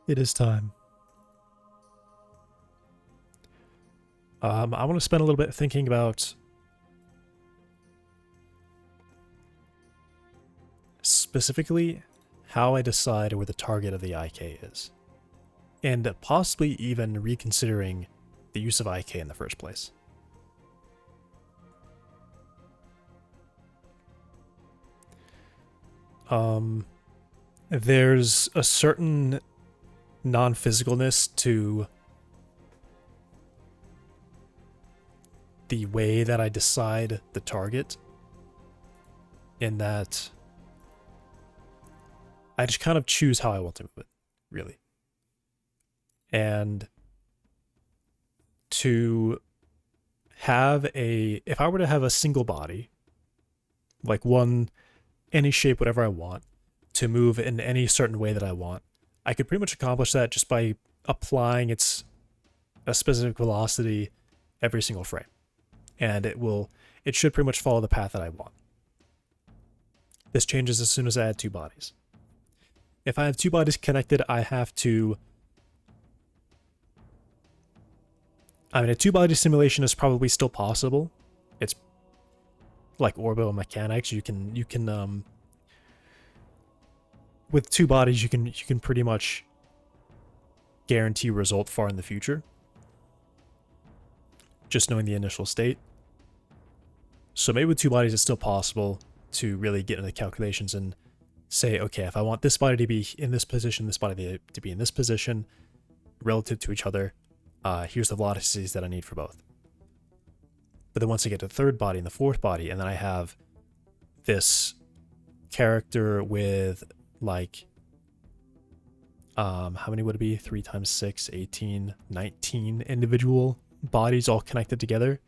It is time. I want to spend a little bit thinking about specifically how I decide where the target of the IK is, and possibly even reconsidering the use of IK in the first place. There's a certain non-physicalness to the way that I decide the target, in that I just kind of choose how I want to move it, really. And to have if I were to have a single body, like any shape, whatever I want, to move in any certain way that I want, I could pretty much accomplish that just by applying a specific velocity every single frame. And it should pretty much follow the path that I want. This changes as soon as I add two bodies. If I have two bodies connected, a two-body simulation is probably still possible. It's like orbital mechanics. You can with two bodies, you can pretty much guarantee result far in the future, just knowing the initial state. So maybe with two bodies, it's still possible to really get into the calculations and say, okay, if I want this body to be in this position, this body to be in this position, relative to each other, here's the velocities that I need for both. But then once I get to the third body and the fourth body, and then I have this character with, like, how many would it be? 3 times 6, 18, 19 individual bodies all connected together.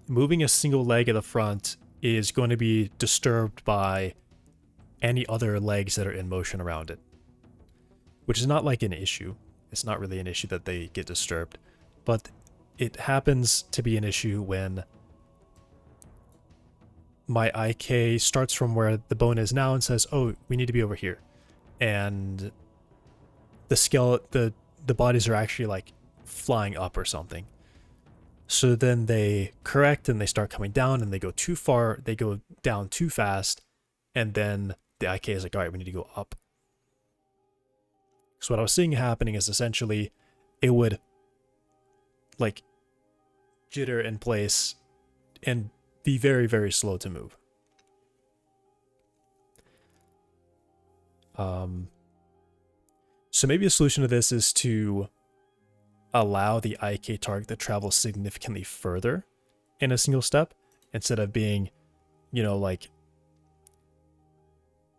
Moving a single leg at the front is going to be disturbed by any other legs that are in motion around it, which is not like an issue. It's not really an issue that they get disturbed, but it happens to be an issue when my IK starts from where the bone is now and says, oh, we need to be over here. And the bodies are actually like flying up or something. So then they correct and they start coming down, and they go too far, they go down too fast, and then the IK is like, all right, we need to go up. So what I was seeing happening is essentially it would like jitter in place and be very, very slow to move. So maybe a solution to this is to allow the IK target to travel significantly further in a single step, instead of being, like,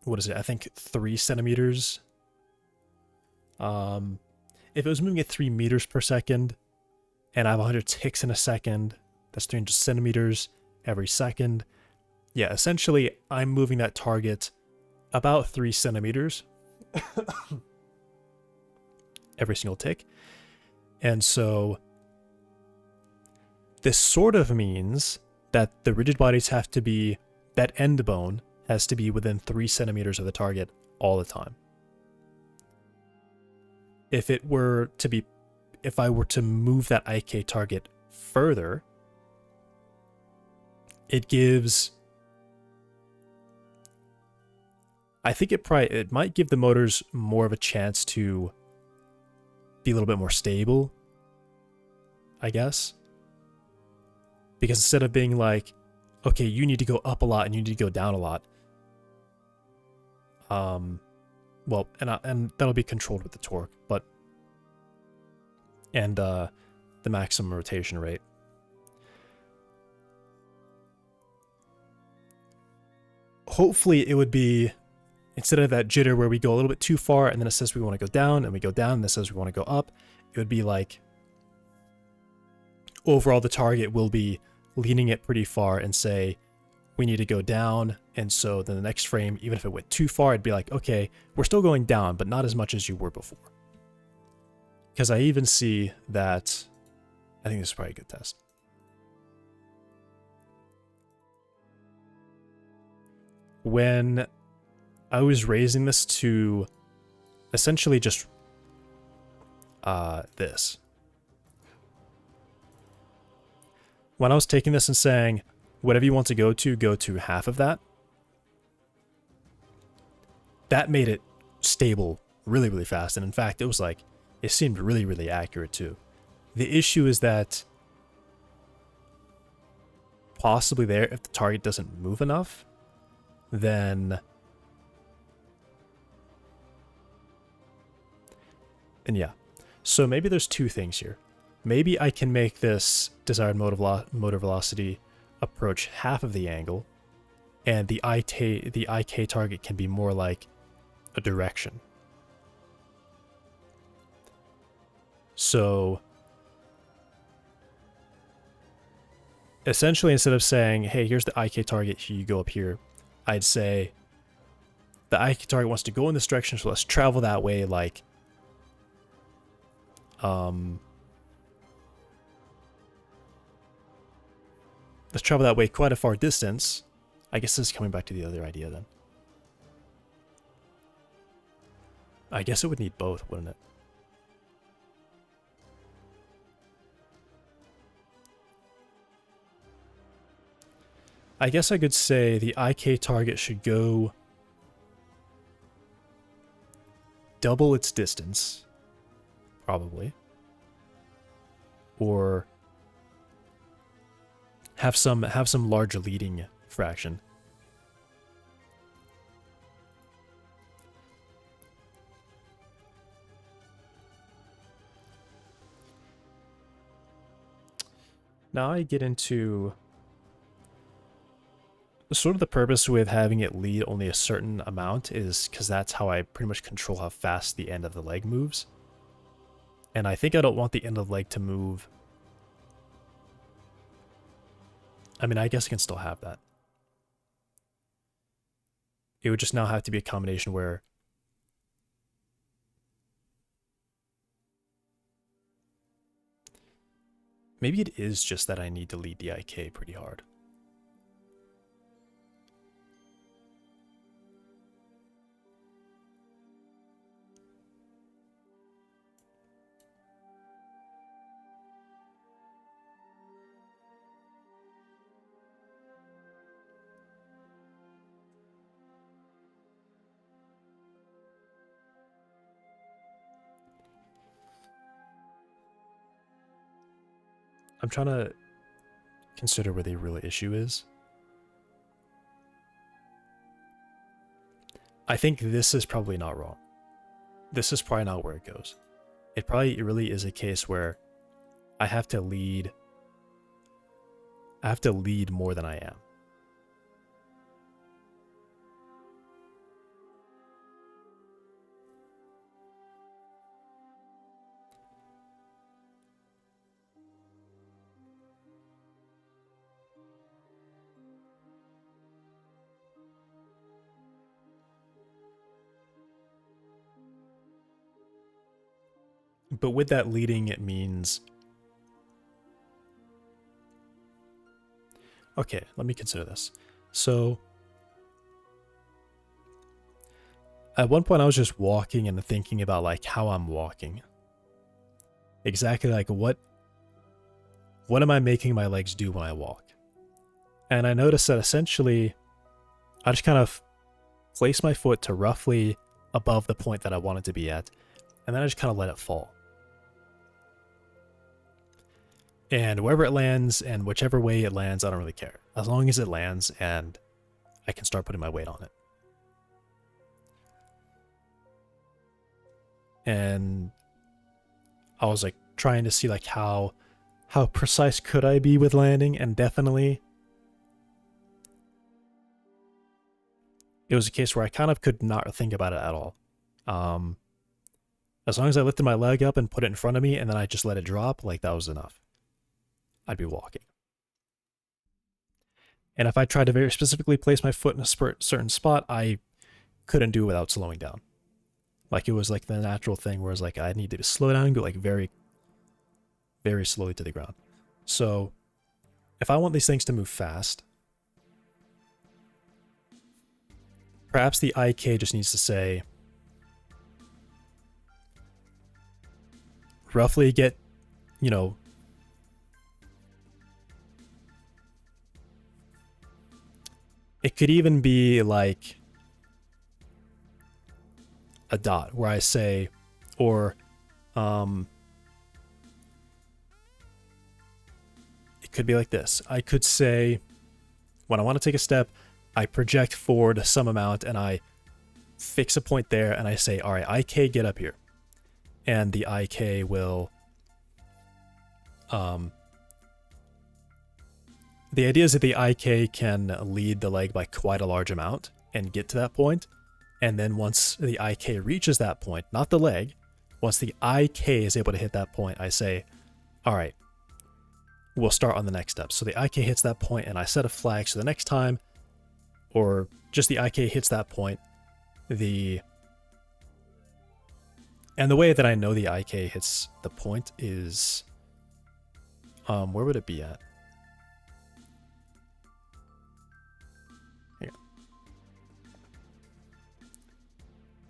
what is it? I think 3 centimeters. If it was moving at 3 meters per second, and I have 100 ticks in a second, that's 300 centimeters every second. Yeah, essentially, I'm moving that target about 3 centimeters every single tick. And so this sort of means that the rigid bodies have to be, that end bone has to be within 3 centimeters of the target all the time. If I were to move that IK target further, it gives, I think it might give the motors more of a chance to be a little bit more stable, I guess. Because instead of being like, okay, you need to go up a lot and you need to go down a lot, well, and that'll be controlled with the torque, and the maximum rotation rate. Hopefully it would be, instead of that jitter where we go a little bit too far and then it says we want to go down, and we go down and it says we want to go up, it would be like, overall the target will be leaning it pretty far and say, we need to go down. And so then the next frame, even if it went too far, it'd be like, okay, we're still going down, but not as much as you were before. Because I even see that, I think this is probably a good test. When I was raising this to essentially just this. When I was taking this and saying, whatever you want to go to half of that, that made it stable really, really fast. And in fact, it was like, it seemed really, really accurate too. The issue is that possibly there, if the target doesn't move enough, then... And yeah. So maybe there's two things here. Maybe I can make this desired motor velocity approach half of the angle, and the IK target can be more like a direction. So essentially, instead of saying, hey, here's the IK target, here you go up here, I'd say the IK target wants to go in this direction, so let's travel that way, like let's travel that way quite a far distance. I guess this is coming back to the other idea then. I guess it would need both, wouldn't it? I guess I could say the IK target should go double its distance, probably, or have some large leading fraction. Now I get into sort of the purpose with having it lead only a certain amount is because that's how I pretty much control how fast the end of the leg moves. And I think I don't want the end of the leg to move. I mean, I guess I can still have that. It would just now have to be a combination where maybe it is just that I need to lead the IK pretty hard. I'm trying to consider where the real issue is. I think this is probably not wrong. This is probably not where it goes. It really is a case where I have to lead more than I am. But with that leading, it means... Okay, let me consider this. So, at one point I was just walking and thinking about like how I'm walking. Exactly like what am I making my legs do when I walk? And I noticed that essentially I just kind of place my foot to roughly above the point that I want it to be at, and then I just kind of let it fall. And wherever it lands and whichever way it lands, I don't really care. As long as it lands and I can start putting my weight on it. And I was like trying to see like how precise could I be with landing, and definitely it was a case where I kind of could not think about it at all. As long as I lifted my leg up and put it in front of me and then I just let it drop, like that was enough. I'd be walking. And if I tried to very specifically place my foot in a certain spot, I couldn't do it without slowing down. Like it was like the natural thing where it's like I need to slow down and go like very, very slowly to the ground. So if I want these things to move fast, perhaps the IK just needs to say roughly get, you know, it could even be like a dot where I say, or it could be like this. I could say, when I want to take a step, I project forward some amount and I fix a point there and I say, all right, IK, get up here. And the IK will, the idea is that the IK can lead the leg by quite a large amount and get to that point. And then once the IK reaches that point, not the leg, once the IK is able to hit that point, I say, all right, we'll start on the next step. So the IK hits that point and I set a flag. So the next time, or just the IK hits that point, and the way that I know the IK hits the point is, where would it be at? Hang on.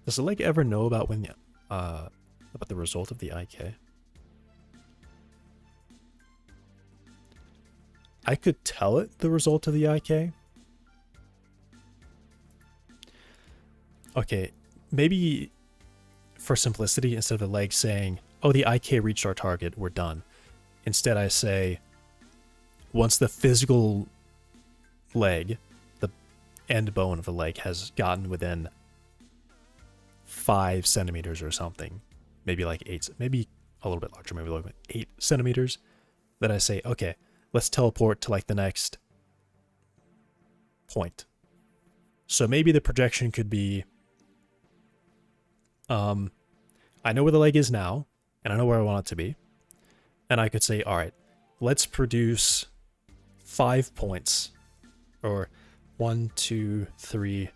Does the leg ever know about when about the result of the IK? I could tell it the result of the IK. Okay, maybe for simplicity, instead of the leg saying, oh, the IK reached our target, we're done. Instead, I say, once the physical leg, the end bone of the leg, has gotten within 5 centimeters or something, maybe like 8, maybe a little bit larger, maybe like 8 centimeters, then I say, okay, let's teleport to like the next point. So maybe the projection could be, I know where the leg is now, and I know where I want it to be. And I could say, all right, let's produce 5 points, or 1, 2, 3,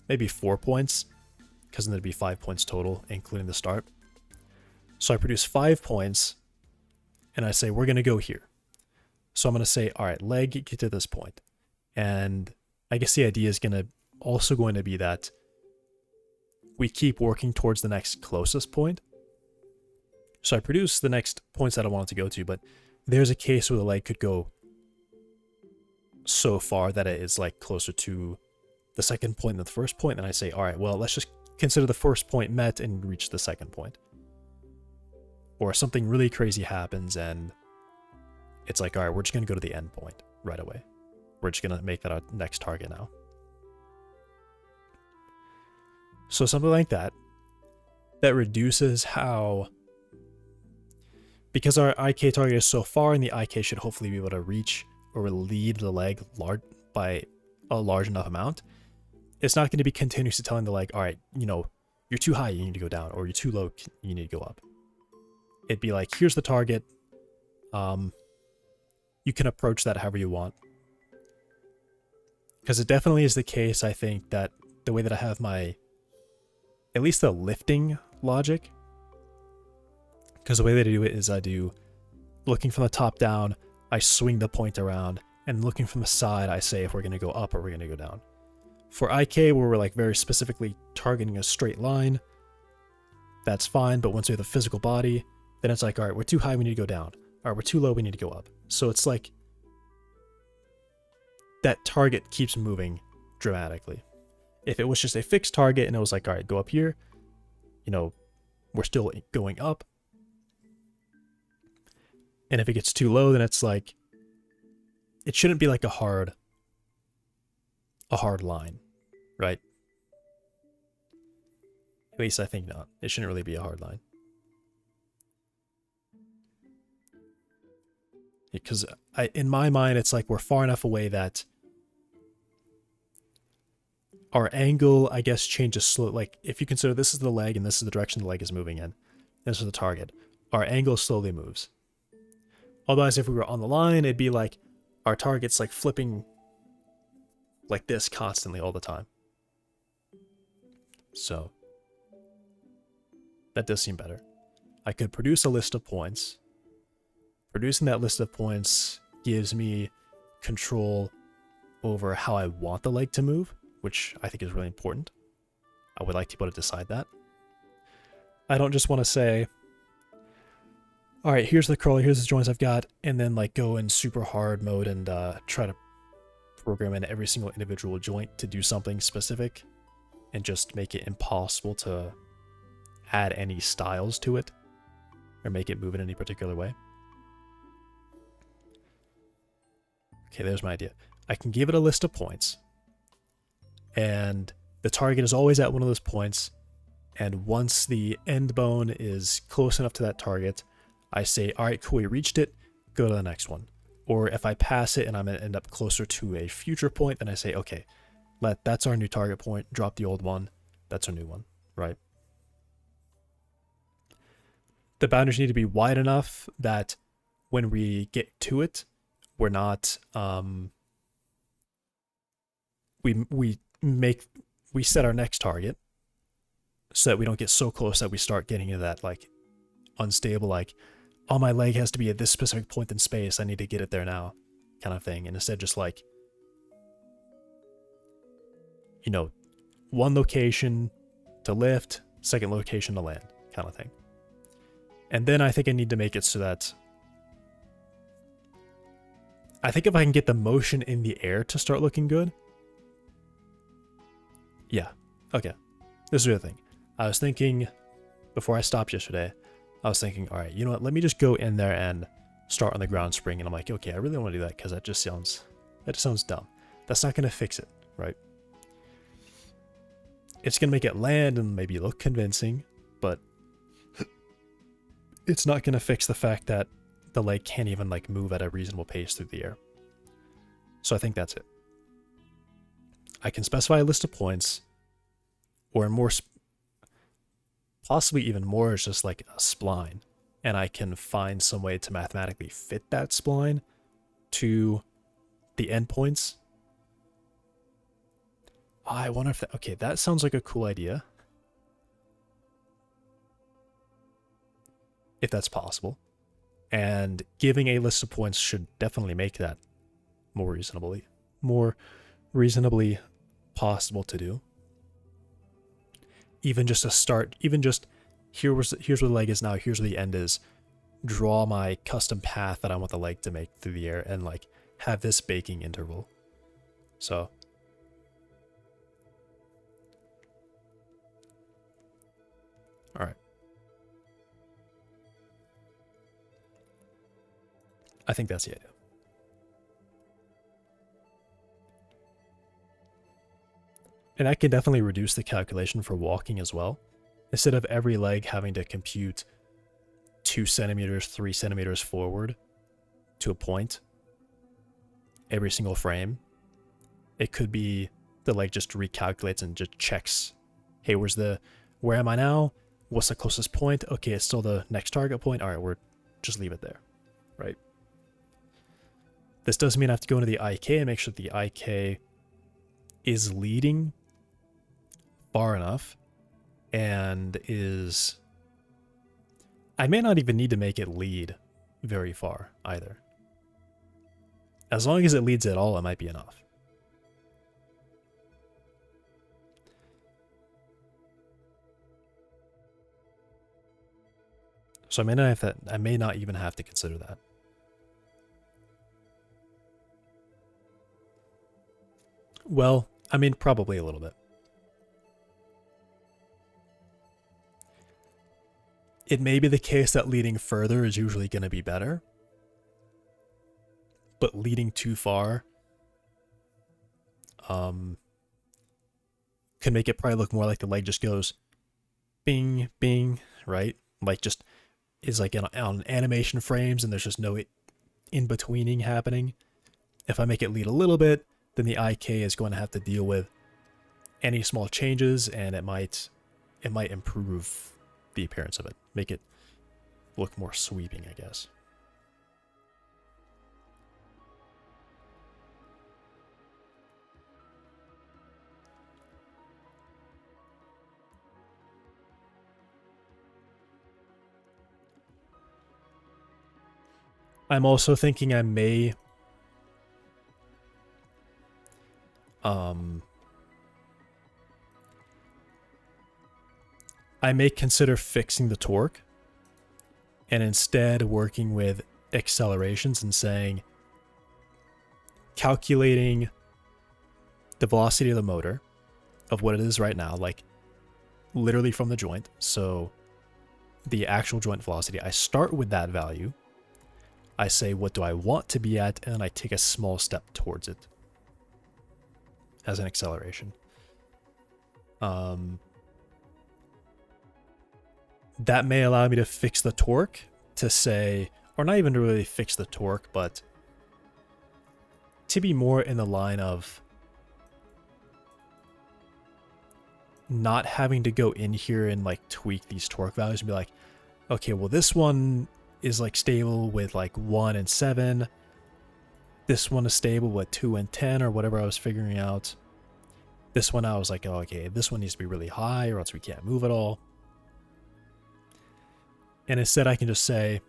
maybe 4 points, because then there'd be 5 points total, including the start. So I produce 5 points, and I say, we're going to go here. So I'm going to say, all right, leg, get to this point. And I guess the idea is also going to be that we keep working towards the next closest point. So I produce the next points that I want it to go to, but there's a case where the leg could go so far that it is like closer to the second point than the first point. And I say, all right, well, let's just consider the first point met and reach the second point. Or something really crazy happens and it's like, all right, we're just going to go to the end point right away. We're just going to make that our next target now. So something like that, that reduces how, because our IK target is so far and the IK should hopefully be able to reach or lead the leg by a large enough amount, it's not going to be continuously telling the leg, all right, you know, you're too high, you need to go down, or you're too low, you need to go up. It'd be like, here's the target. You can approach that however you want. Because it definitely is the case, I think, that the way that I have my, at least the lifting logic, because the way that I do it is I do, looking from the top down, I swing the point around, and looking from the side, I say if we're going to go up or we're going to go down. For IK, where we're like very specifically targeting a straight line, that's fine, but once we have the physical body, then it's like, all right, we're too high, we need to go down. All right, we're too low, we need to go up. So it's like, that target keeps moving dramatically. If it was just a fixed target and it was like, all right, go up here, you know, we're still going up. And if it gets too low, then it's like, it shouldn't be like a hard line, right? At least I think not. It shouldn't really be a hard line. Because in my mind, it's like we're far enough away that our angle, I guess, changes slow. Like, if you consider this is the leg and this is the direction the leg is moving in, this is the target, our angle slowly moves. Otherwise, if we were on the line, it'd be like our target's like flipping like this constantly all the time. So that does seem better. I could produce a list of points. Producing that list of points gives me control over how I want the leg to move, which I think is really important. I would like to be able to decide that. I don't just want to say, all right, here's the curl, here's the joints I've got, and then like go in super hard mode and try to program in every single individual joint to do something specific and just make it impossible to add any styles to it or make it move in any particular way. Okay, there's my idea. I can give it a list of points, and the target is always at one of those points, and once the end bone is close enough to that target, I say, all right, cool, we reached it, go to the next one. Or if I pass it and I'm going to end up closer to a future point, then I say, okay, that's our new target point, drop the old one, that's our new one, right? The boundaries need to be wide enough that when we get to it, we're not, we set our next target so that we don't get so close that we start getting into that like unstable, like, oh, my leg has to be at this specific point in space, I need to get it there now kind of thing. And instead just like, you know, one location to lift, second location to land kind of thing. And then I think I need to make it so that I think if I can get the motion in the air to start looking good. Yeah, okay. This is the other thing. I was thinking, before I stopped yesterday, I was thinking, all right, you know what, let me just go in there and start on the ground spring. And I'm like, okay, I really want to do that because that just sounds dumb. That's not going to fix it, right? It's going to make it land and maybe look convincing, but it's not going to fix the fact that the leg can't even like move at a reasonable pace through the air. So I think that's it. I can specify a list of points, or more, possibly even more, is just like a spline, and I can find some way to mathematically fit that spline to the endpoints. I wonder if that, okay, that sounds like a cool idea. If that's possible. And giving a list of points should definitely make that more reasonably possible to do. Even just a start, even just here's where the leg is now, here's where the end is. Draw my custom path that I want the leg to make through the air and like have this baking interval. So all right. I think that's the idea. And that can definitely reduce the calculation for walking as well. Instead of every leg having to compute 2 centimeters, 3 centimeters forward to a point every single frame, it could be the leg just recalculates and just checks, hey, where am I now? What's the closest point? Okay, it's still the next target point. All right, just leave it there, right? This doesn't mean I have to go into the IK and make sure the IK is leading far enough and is... I may not even need to make it lead very far either. As long as it leads at all, it might be enough. So I may not even have to consider that. Well, I mean, probably a little bit. It may be the case that leading further is usually going to be better, but leading too far can make it probably look more like the leg just goes bing, bing, right? Like just is like on animation frames and there's just no in-betweening happening. If I make it lead a little bit, then the IK is going to have to deal with any small changes, and it might improve the appearance of it, make it look more sweeping, I guess. I'm also thinking I may I may consider fixing the torque and instead working with accelerations and saying, calculating the velocity of the motor of what it is right now, like literally from the joint. So the actual joint velocity, I start with that value. I say, what do I want to be at? And I take a small step towards it as an acceleration. That may allow me to fix the torque to say, or not even to really fix the torque, but to be more in the line of not having to go in here and like tweak these torque values and be like, okay, well this one is like stable with like 1 and 7. This one is stable with 2 and 10 or whatever I was figuring out. This one I was like, oh, okay, this one needs to be really high or else we can't move at all. And instead I can just say,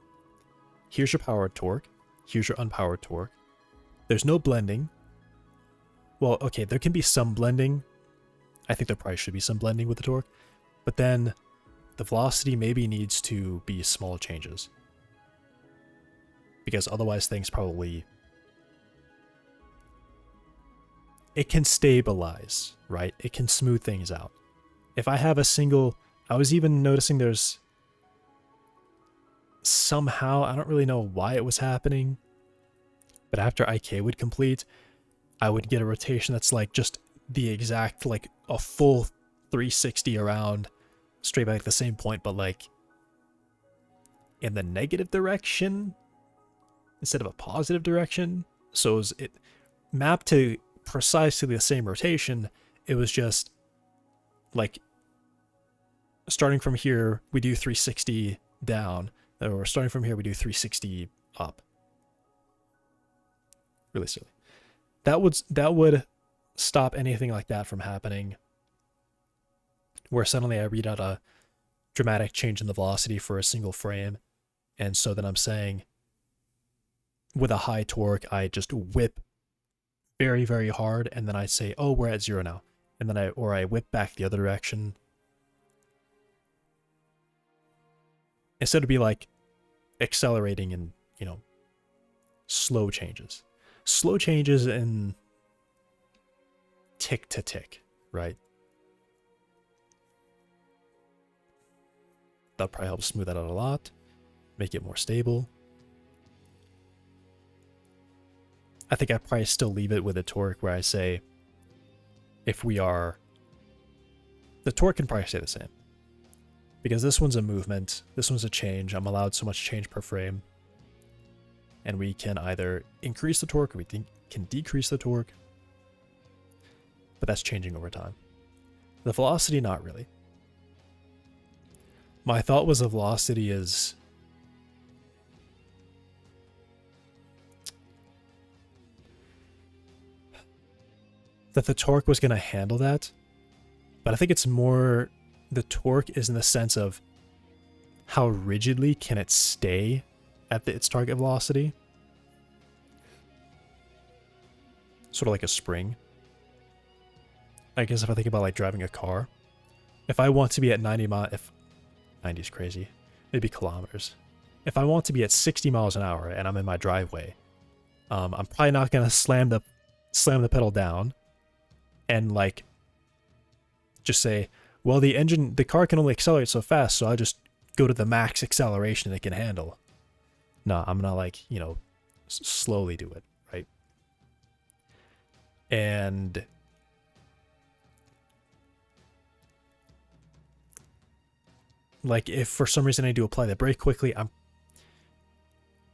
here's your powered torque. Here's your unpowered torque. There's no blending. Well, okay, there can be some blending. I think there probably should be some blending with the torque. But then the velocity maybe needs to be small changes. Because otherwise things probably... It can stabilize, right? It can smooth things out. If I have a single... I was even noticing there's... Somehow, I don't really know why it was happening, but after IK would complete, I would get a rotation that's like just the exact, like a full 360 around, straight back to the same point, but like in the negative direction instead of a positive direction. So it mapped to precisely the same rotation. It was just like starting from here, we do 360 down. Or starting from here, we do 360 up. Really silly. That would stop anything like that from happening, where suddenly I read out a dramatic change in the velocity for a single frame, and so then I'm saying, with a high torque, I just whip very, very hard, and then I say, oh, we're at 0 now, and then I whip back the other direction. Instead of be like accelerating and, you know, slow changes. Slow changes in tick to tick, right? That'll probably help smooth that out a lot, make it more stable. I think I probably still leave it with a torque where I say, if we are, the torque can probably stay the same. Because this one's a movement, this one's a change. I'm allowed so much change per frame. And we can either increase the torque or we can decrease the torque. But that's changing over time. The velocity, not really. My thought was the velocity is... that the torque was going to handle that. But I think it's more... the torque is in the sense of how rigidly can it stay at its target velocity. Sort of like a spring. I guess if I think about like driving a car, if I want to be at 90 miles, if 90 is crazy, maybe kilometers. If I want to be at 60 miles an hour and I'm in my driveway, I'm probably not gonna slam the pedal down and like just say, well, the car can only accelerate so fast, so I just go to the max acceleration it can handle. No, I'm gonna like, you know, slowly do it, right? And like if for some reason I do apply the brake quickly, I'm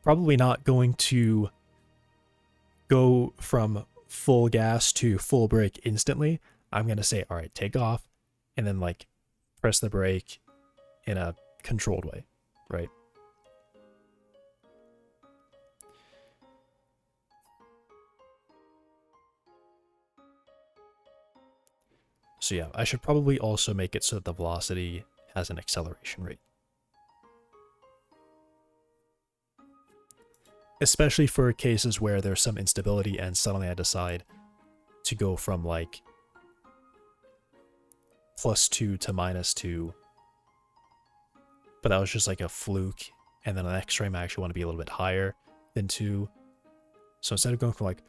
probably not going to go from full gas to full brake instantly. I'm gonna say, all right, take off, and then like press the brake in a controlled way, right? So yeah, I should probably also make it so that the velocity has an acceleration rate. Especially for cases where there's some instability and suddenly I decide to go from like +2 to -2 but that was just like a fluke. And then on the next frame, I actually want to be a little bit higher than 2. So instead of going from like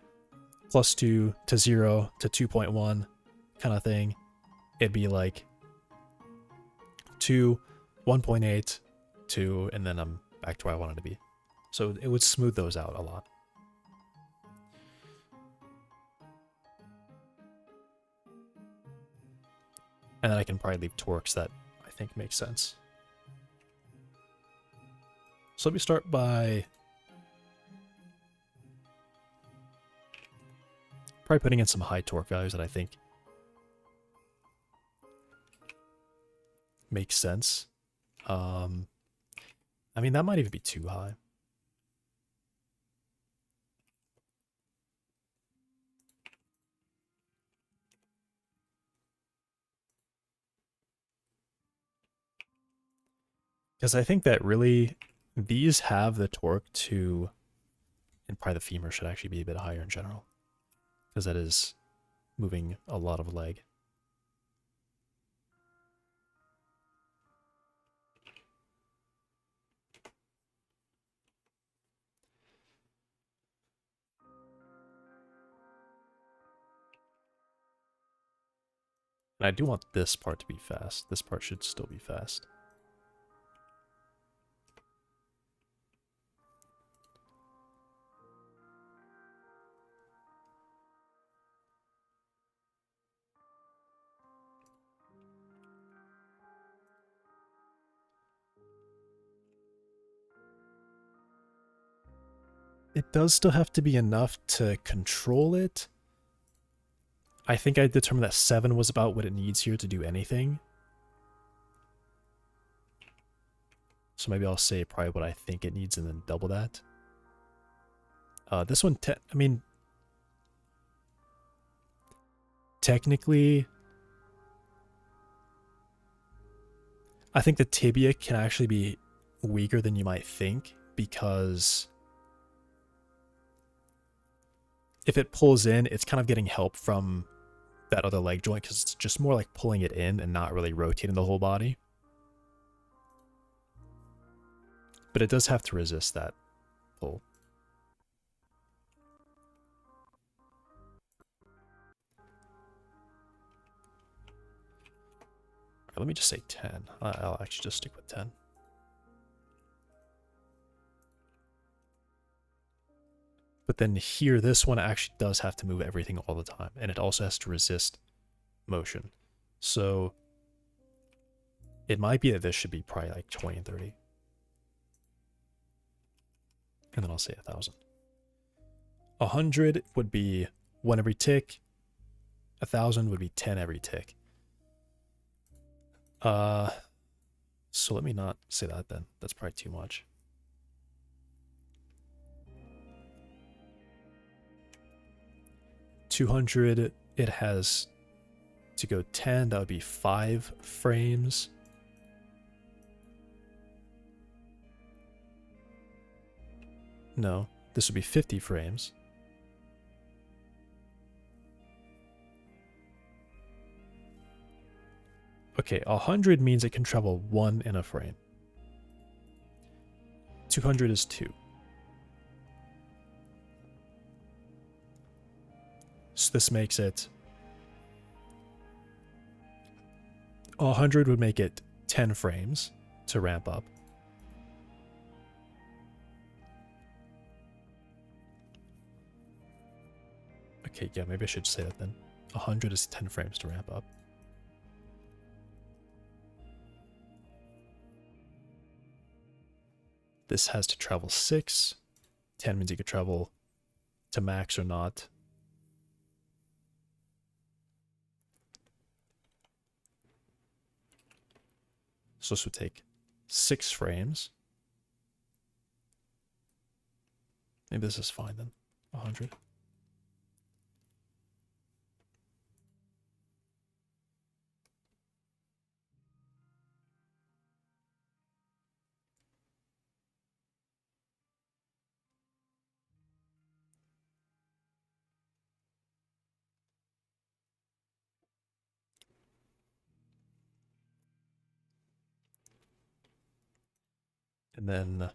+2 to 0 to 2.1 kind of thing, it'd be like 2, 1.8, 2, and then I'm back to where I wanted to be. So it would smooth those out a lot. And then I can probably leave torques that I think makes sense. So let me start by probably putting in some high torque values that I think make sense. I mean, that might even be too high. Because I think that really, these have the torque to, and probably the femur should actually be a bit higher in general. Because that is moving a lot of leg. And I do want this part to be fast. This part should still be fast. It does still have to be enough to control it. I think I determined that 7 was about what it needs here to do anything. So maybe I'll say probably what I think it needs and then double that. This one, I mean, technically, I think the tibia can actually be weaker than you might think, because if it pulls in, it's kind of getting help from that other leg joint, because it's just more like pulling it in and not really rotating the whole body. But it does have to resist that pull. Right, let me just say 10. I'll actually just stick with 10. But then here, this one actually does have to move everything all the time, and it also has to resist motion. So it might be that this should be probably like 20 and 30. And then I'll say 1,000. 100 would be 1 every tick. 1,000 would be 10 every tick. So let me not say that then. That's probably too much. $200, it has to go 10. That would be 5 frames. No, this would be 50 frames. Okay, 100 means it can travel 1 in a frame. 200 is 2. So this makes it... 100 would make it 10 frames to ramp up. Okay, yeah, maybe I should say that then. 100 is 10 frames to ramp up. This has to travel 6. 10 means you could travel to max or not. So this would take 6 frames. Maybe this is fine then. 100. And then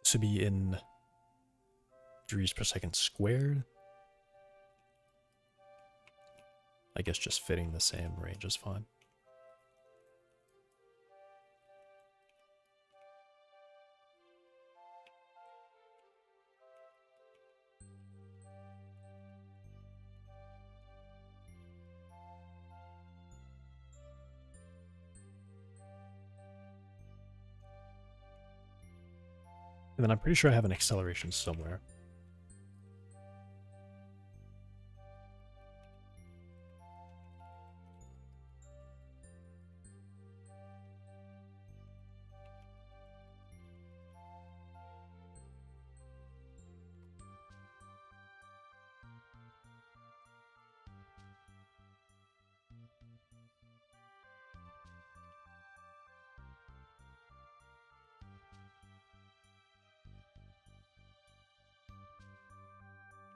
this would be in degrees per second squared. I guess just fitting the same range is fine. And then I'm pretty sure I have an acceleration somewhere.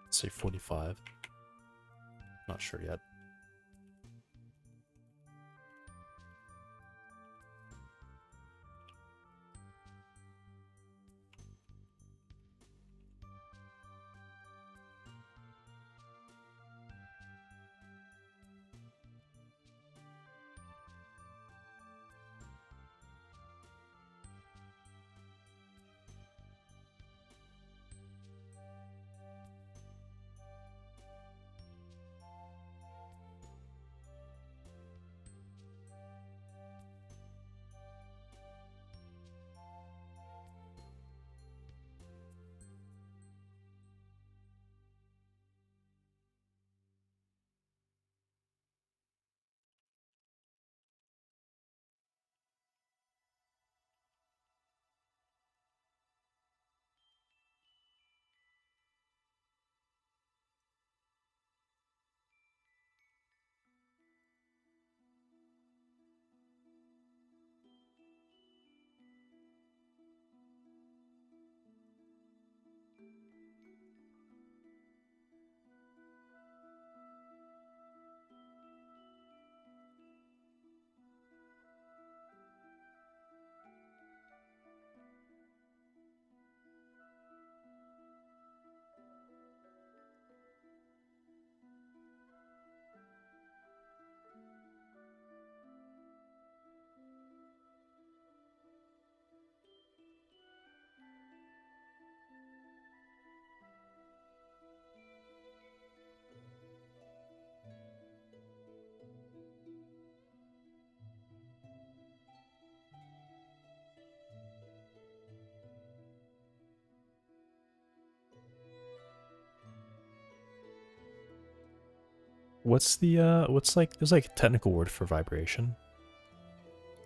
Let's say 45. Not sure yet. What's the what's like there's like a technical word for vibration.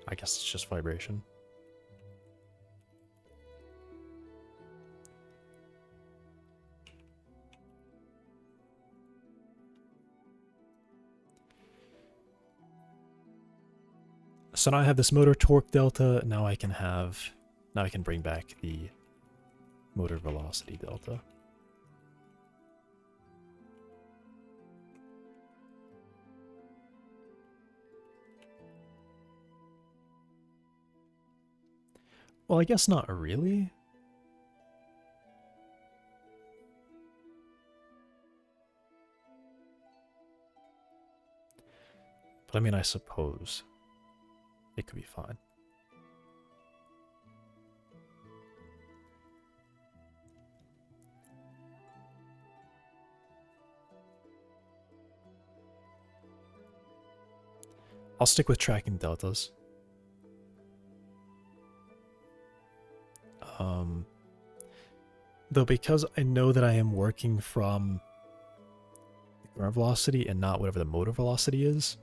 I guess it's just vibration. So now I have this motor torque delta. Now I can bring back the motor velocity delta. Well, I guess not really. But I mean, I suppose it could be fine. I'll stick with tracking deltas. Though because I know that I am working from the ground velocity and not whatever the motor velocity is,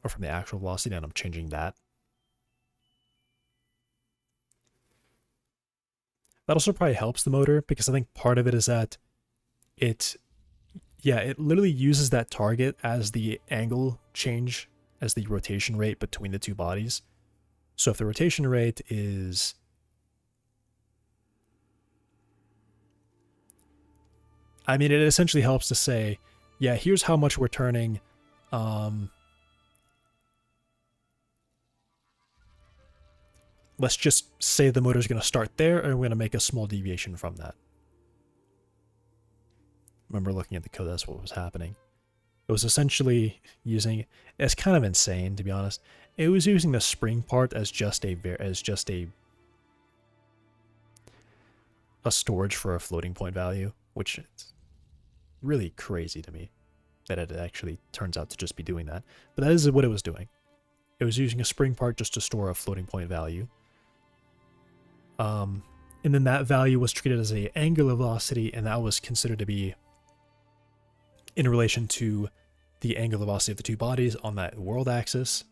or from the actual velocity, and I'm changing that, That also probably helps the motor because I think part of it is that it, yeah, it literally uses that target as the angle change, as the rotation rate between the two bodies. So if the rotation rate is, I mean, it essentially helps to say, yeah, here's how much we're turning. Let's just say the motor's going to start there, and we're going to make a small deviation from that. Remember looking at the code, that's what was happening. It was essentially using, it's kind of insane to be honest. It was using the spring part as just a storage for a floating point value, which is really crazy to me that it actually turns out to just be doing that. But that is what it was doing. It was using a spring part just to store a floating point value. And then that value was treated as a angular velocity, and that was considered to be in relation to the angular velocity of the two bodies on that world axis.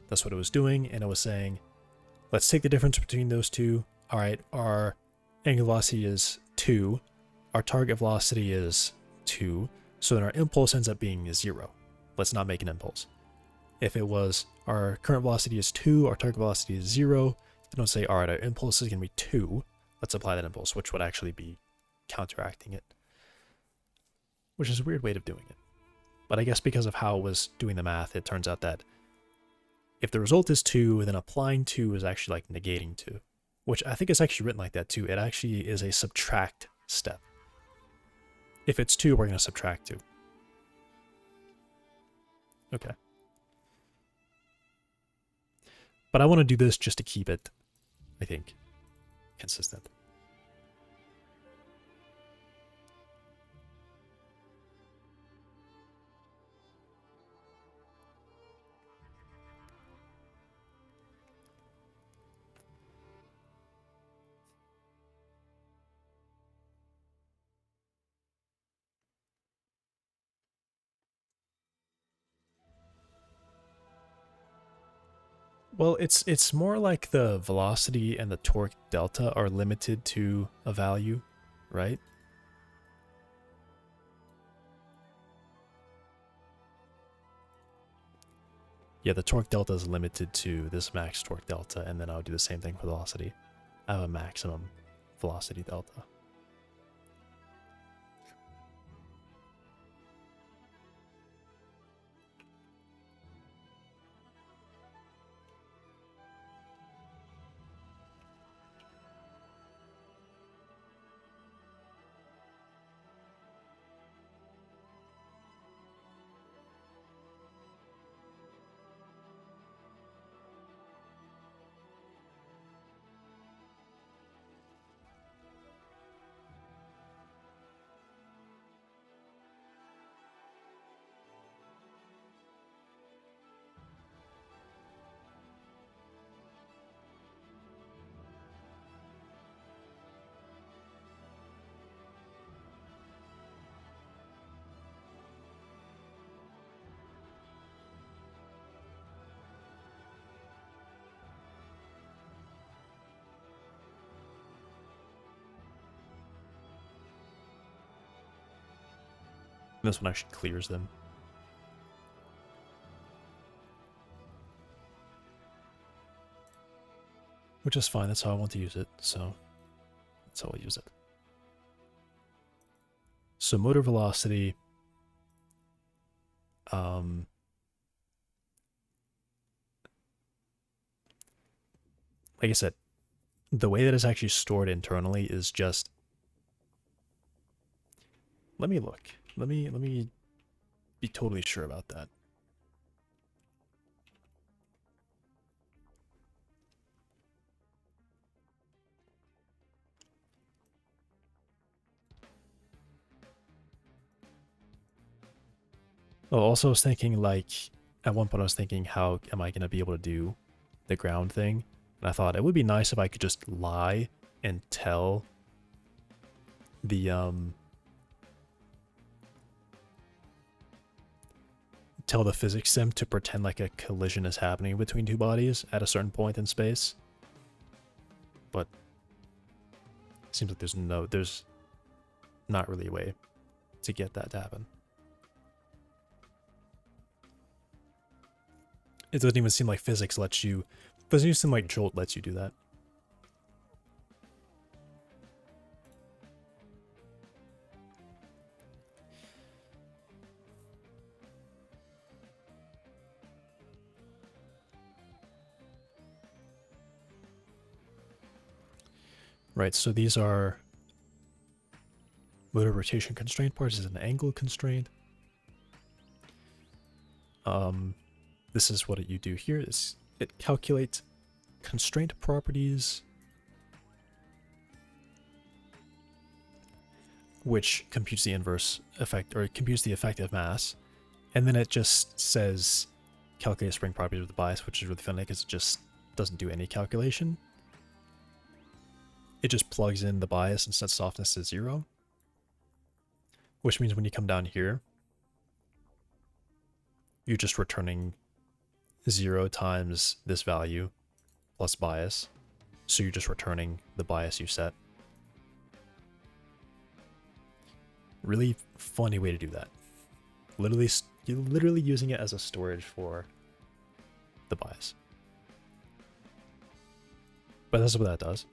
That's what it was doing, and it was saying, let's take the difference between those two. All right, our angular velocity is 2, our target velocity is 2, so then our impulse ends up being 0. Let's not make an impulse. If it was our current velocity is 2, our target velocity is 0, then we'll say, all right, our impulse is going to be 2. Let's apply that impulse, which would actually be counteracting it, which is a weird way of doing it. But I guess because of how it was doing the math, it turns out that if the result is 2, then applying 2 is actually like negating 2, which I think is actually written like that too. It actually is a subtract step. If it's 2, we're going to subtract 2. Okay. But I want to do this just to keep it, I think, consistent. Well, it's more like the velocity and the torque delta are limited to a value, right? Yeah, the torque delta is limited to this max torque delta, and then I'll do the same thing for velocity. I have a maximum velocity delta. This one actually clears them. Which is fine, that's how I want to use it, so that's how I'll use it. So motor velocity, like I said, the way that it's actually stored internally is just, let me look. Let me be totally sure about that. Oh, also I was thinking, like, at one point I was thinking, how am I going to be able to do the ground thing? And I thought it would be nice if I could just lie and tell the, tell the physics sim to pretend like a collision is happening between two bodies at a certain point in space. But Seems like there's not really a way to get that to happen. It doesn't even seem like physics lets you, doesn't even seem like Jolt lets you do that. Right, so these are motor rotation constraint parts. Is an angle constraint. This is what you do here. Is it calculates constraint properties, which computes the inverse effect, or it computes the effective mass, and then it just says calculate spring properties with the bias, which is really funny because it just doesn't do any calculation. It just plugs in the bias and sets softness to 0, which means when you come down here, you're just returning 0 times this value plus bias. So you're just returning the bias you set. Really funny way to do that. You're literally using it as a storage for the bias. But that's what that does.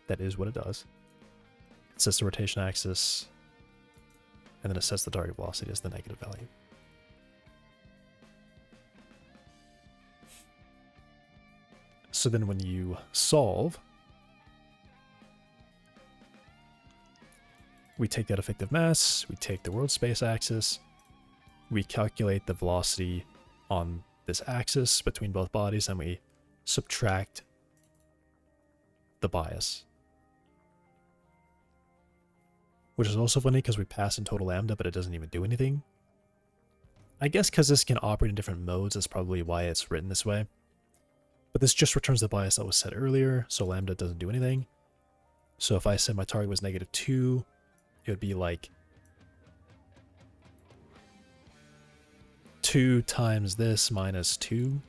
That is what it does. It sets the rotation axis, and then it sets the target velocity as the negative value. So then when you solve, we take that effective mass, we take the world space axis, we calculate the velocity on this axis between both bodies, and we subtract the bias. Which is also funny because we pass in total lambda, but it doesn't even do anything. I guess because this can operate in different modes, that's probably why it's written this way. But this just returns the bias that was set earlier, so lambda doesn't do anything. So if I said my target was -2, it would be like 2 times this minus 2.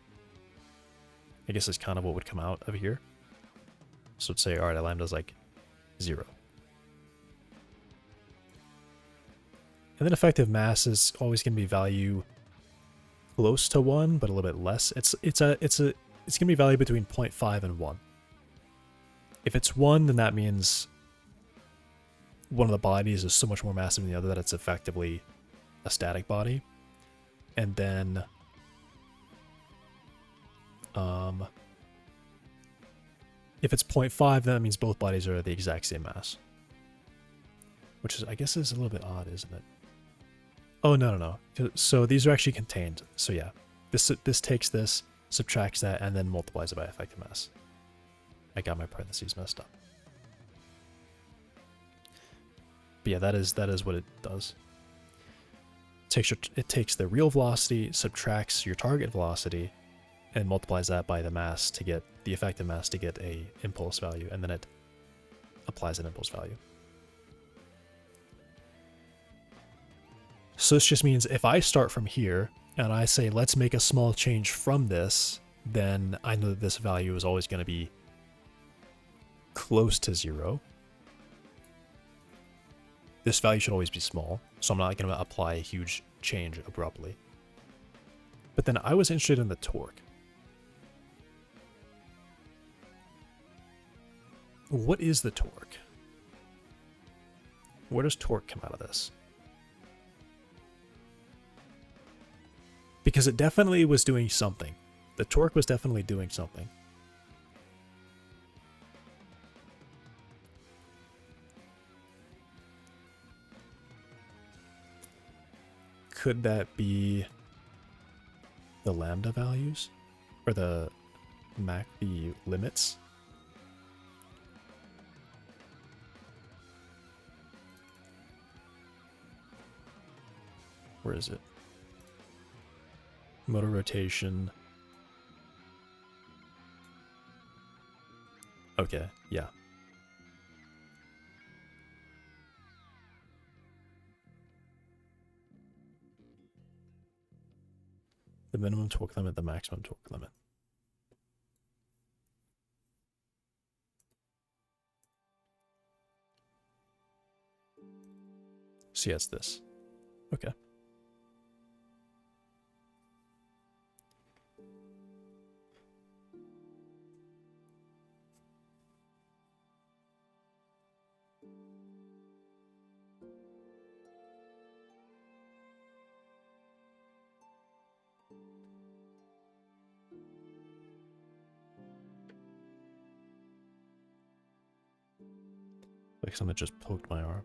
I guess is kind of what would come out of here. So let's say, alright, lambda's like 0. And then effective mass is always going to be value close to 1, but a little bit less. It's going to be value between 0.5 and 1. If it's 1, then that means one of the bodies is so much more massive than the other that it's effectively a static body. And then if it's 0.5, then that means both bodies are the exact same mass. Which is, I guess, is a little bit odd, isn't it? Oh, no. So these are actually contained. So yeah, this takes this, subtracts that, and then multiplies it by effective mass. I got my parentheses messed up. But yeah, that is what it does. It takes the real velocity, subtracts your target velocity, and multiplies that by the mass to get the effective mass to get a impulse value, and then it applies an impulse value. So this just means if I start from here and I say, let's make a small change from this, then I know that this value is always going to be close to 0. This value should always be small, so I'm not going to apply a huge change abruptly. But then I was interested in the torque. What is the torque? Where does torque come out of this? Because it definitely was doing something. The torque was definitely doing something. Could that be the lambda values? Or the limits? Where is it? Motor rotation. Okay, yeah. The minimum torque limit, the maximum torque limit. So yeah, it's this. Okay. Like someone just poked my arm.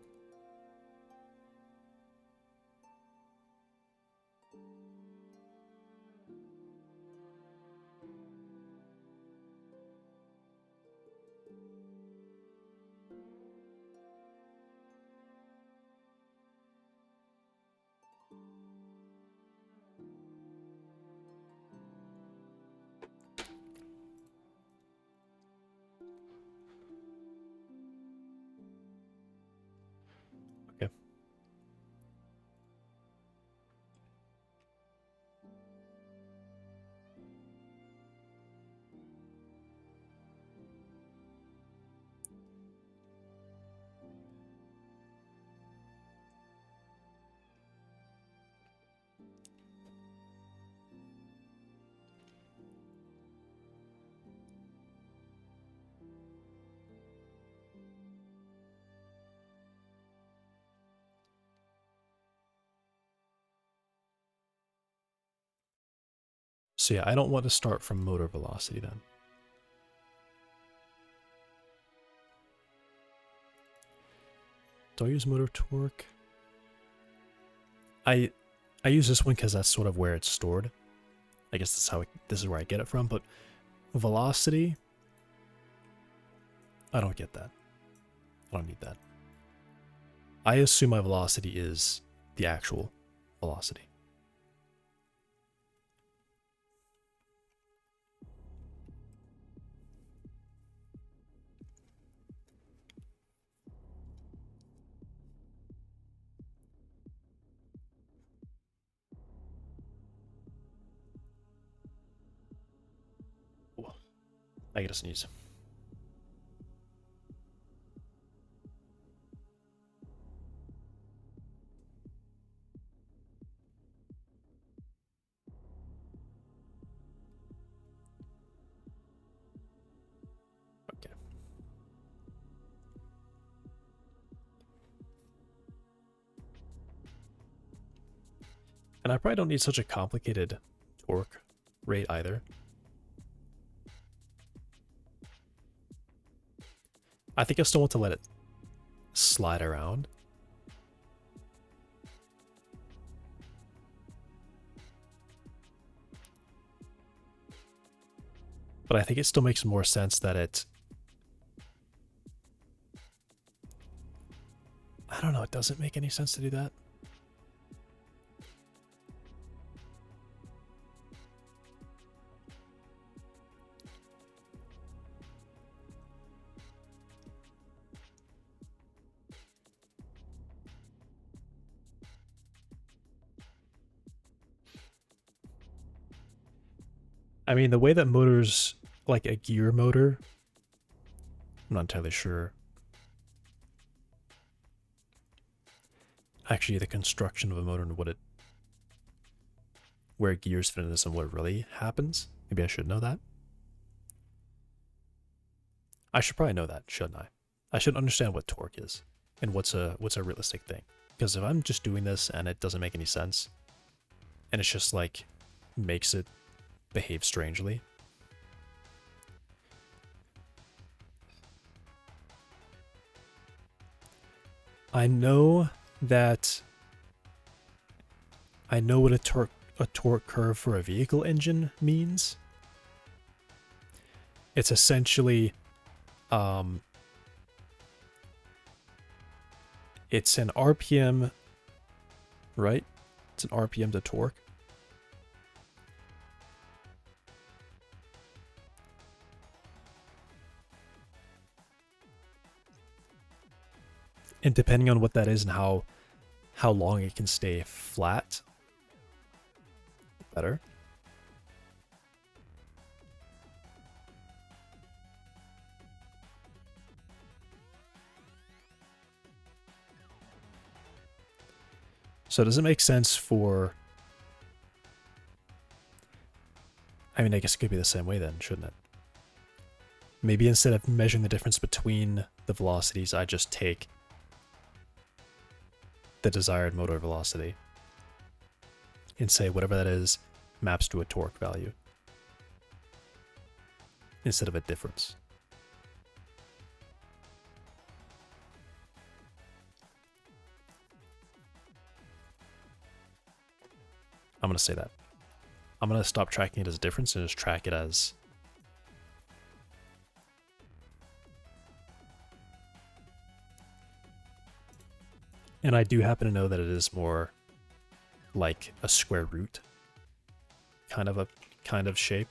Okay. So yeah, I don't want to start from motor velocity then. Do I use motor torque? I use this one because that's sort of where it's stored. I guess that's how this is where I get it from. But velocity, I don't get that. I don't need that. I assume my velocity is the actual velocity. Ooh, I gotta sneeze. Okay. And I probably don't need such a complicated torque rate either. I think I still want to let it slide around. But I think it still makes more sense that it... I don't know, it doesn't make any sense to do that. I mean, the way that motors, like a gear motor, I'm not entirely sure. Actually, the construction of a motor and what it, where gears fit in this and what really happens. Maybe I should know that. I should probably know that, shouldn't I? I should understand what torque is and what's a realistic thing. Because if I'm just doing this and it doesn't make any sense, and it's just like makes it behave strangely. I know that I know what a torque curve for a vehicle engine means. It's essentially it's an RPM, right? It's an RPM to torque. And depending on what that is and how long it can stay flat, better. So does it make sense for... I mean, I guess it could be the same way then, shouldn't it? Maybe instead of measuring the difference between the velocities, I just take the desired motor velocity and say whatever that is maps to a torque value instead of a difference. I'm going to say that. I'm going to stop tracking it as a difference and just track it as and I do happen to know that it is more like a square root kind of shape.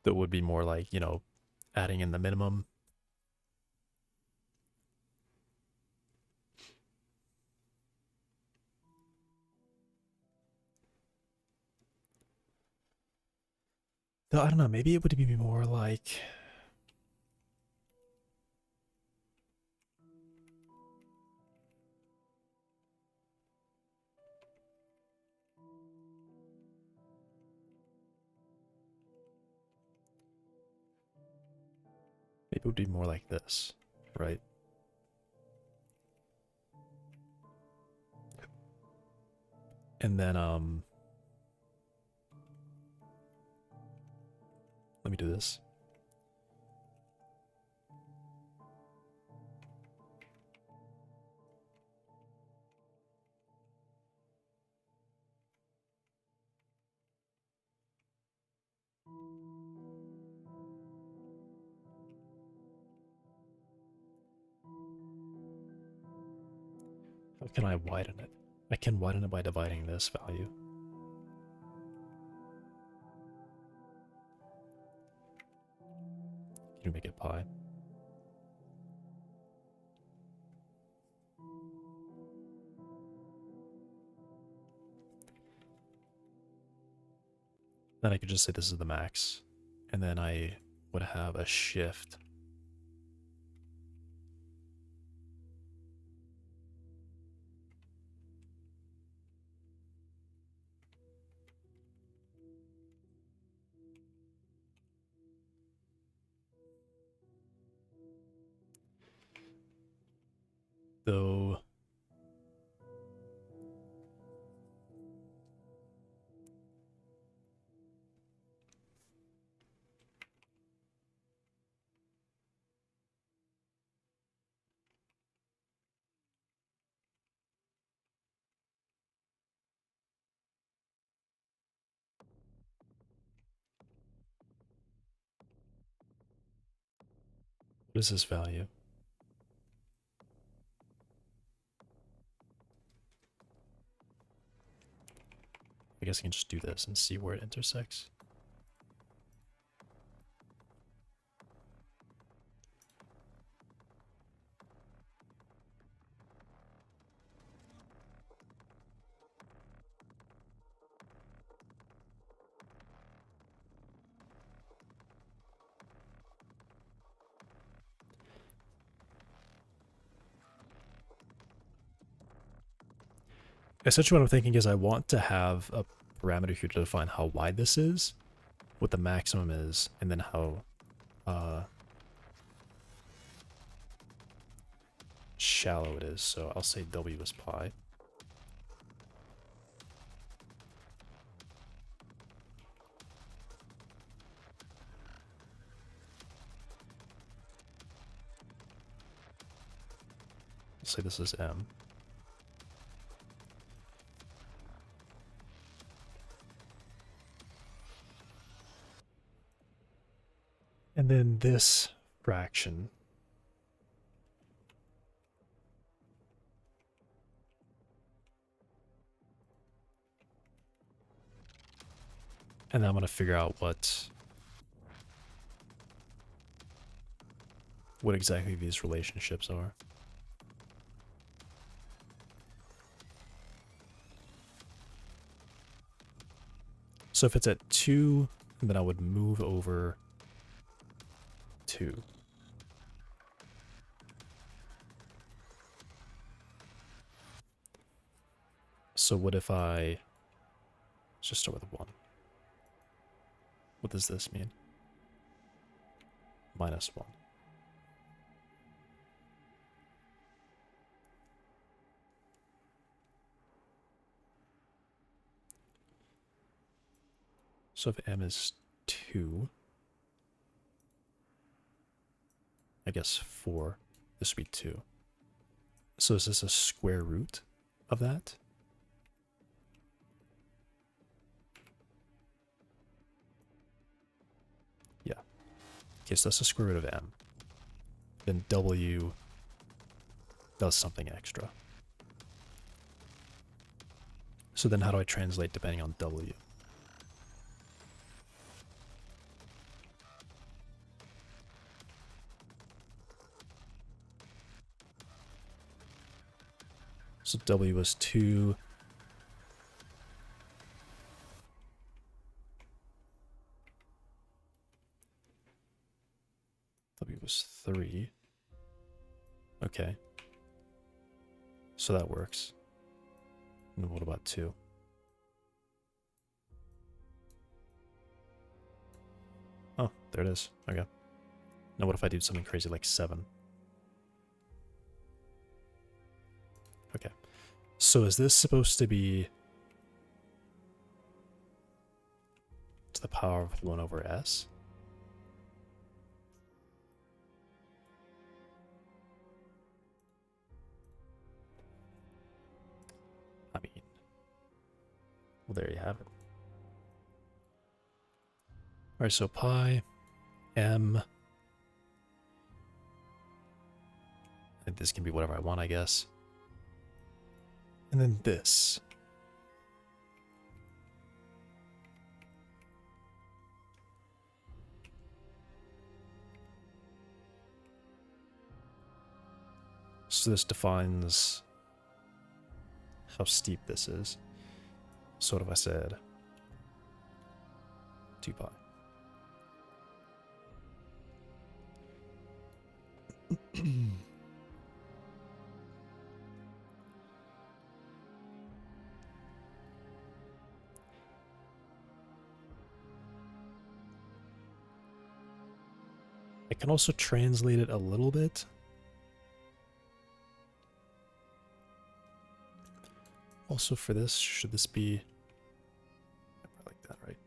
That would be more like, you know, adding in the minimum. Though I don't know, maybe it would be more like maybe it would be more like this, right? And then let me do this. How can I widen it? I can widen it by dividing this value. Can you make it pi? Then I could just say this is the max. And then I would have a shift. Though what is this value? I guess I can just do this and see where it intersects. Essentially what I'm thinking is I want to have a parameter here to define how wide this is, what the maximum is, and then how shallow it is. So I'll say W is pi. I'll say this is M. And then this fraction and then I'm going to figure out what exactly these relationships are. So if it's at 2, then I would move over 2. So what if let's just start with 1. What does this mean? -1. So if m is 2, I guess 4, this would be 2. So is this a square root of that? Yeah. Okay, so that's the square root of m. Then w does something extra. So then how do I translate depending on w? So w was 2. W was 3. Okay. So that works. And what about 2? Oh, there it is. Okay. Now what if I do something crazy like 7? Okay. So is this supposed to be to the power of 1 over s? I mean, well, there you have it. Alright, so pi m. And this can be whatever I want, I guess. And then this. So this defines how steep this is. So what if I said 2 pi? I can also translate it a little bit. Also for this, should this be like that, right?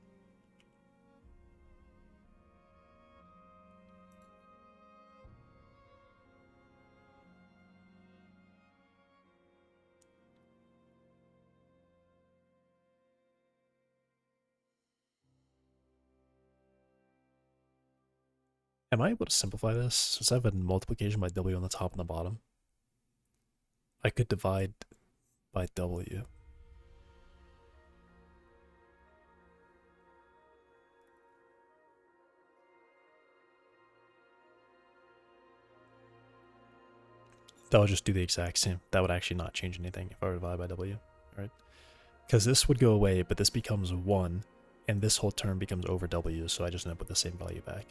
Am I able to simplify this? Since I have a multiplication by w on the top and the bottom, I could divide by w. That would just do the exact same. That would actually not change anything if I were to divide by w, right? Because this would go away, but this becomes 1, and this whole term becomes over w, so I just end up with the same value back.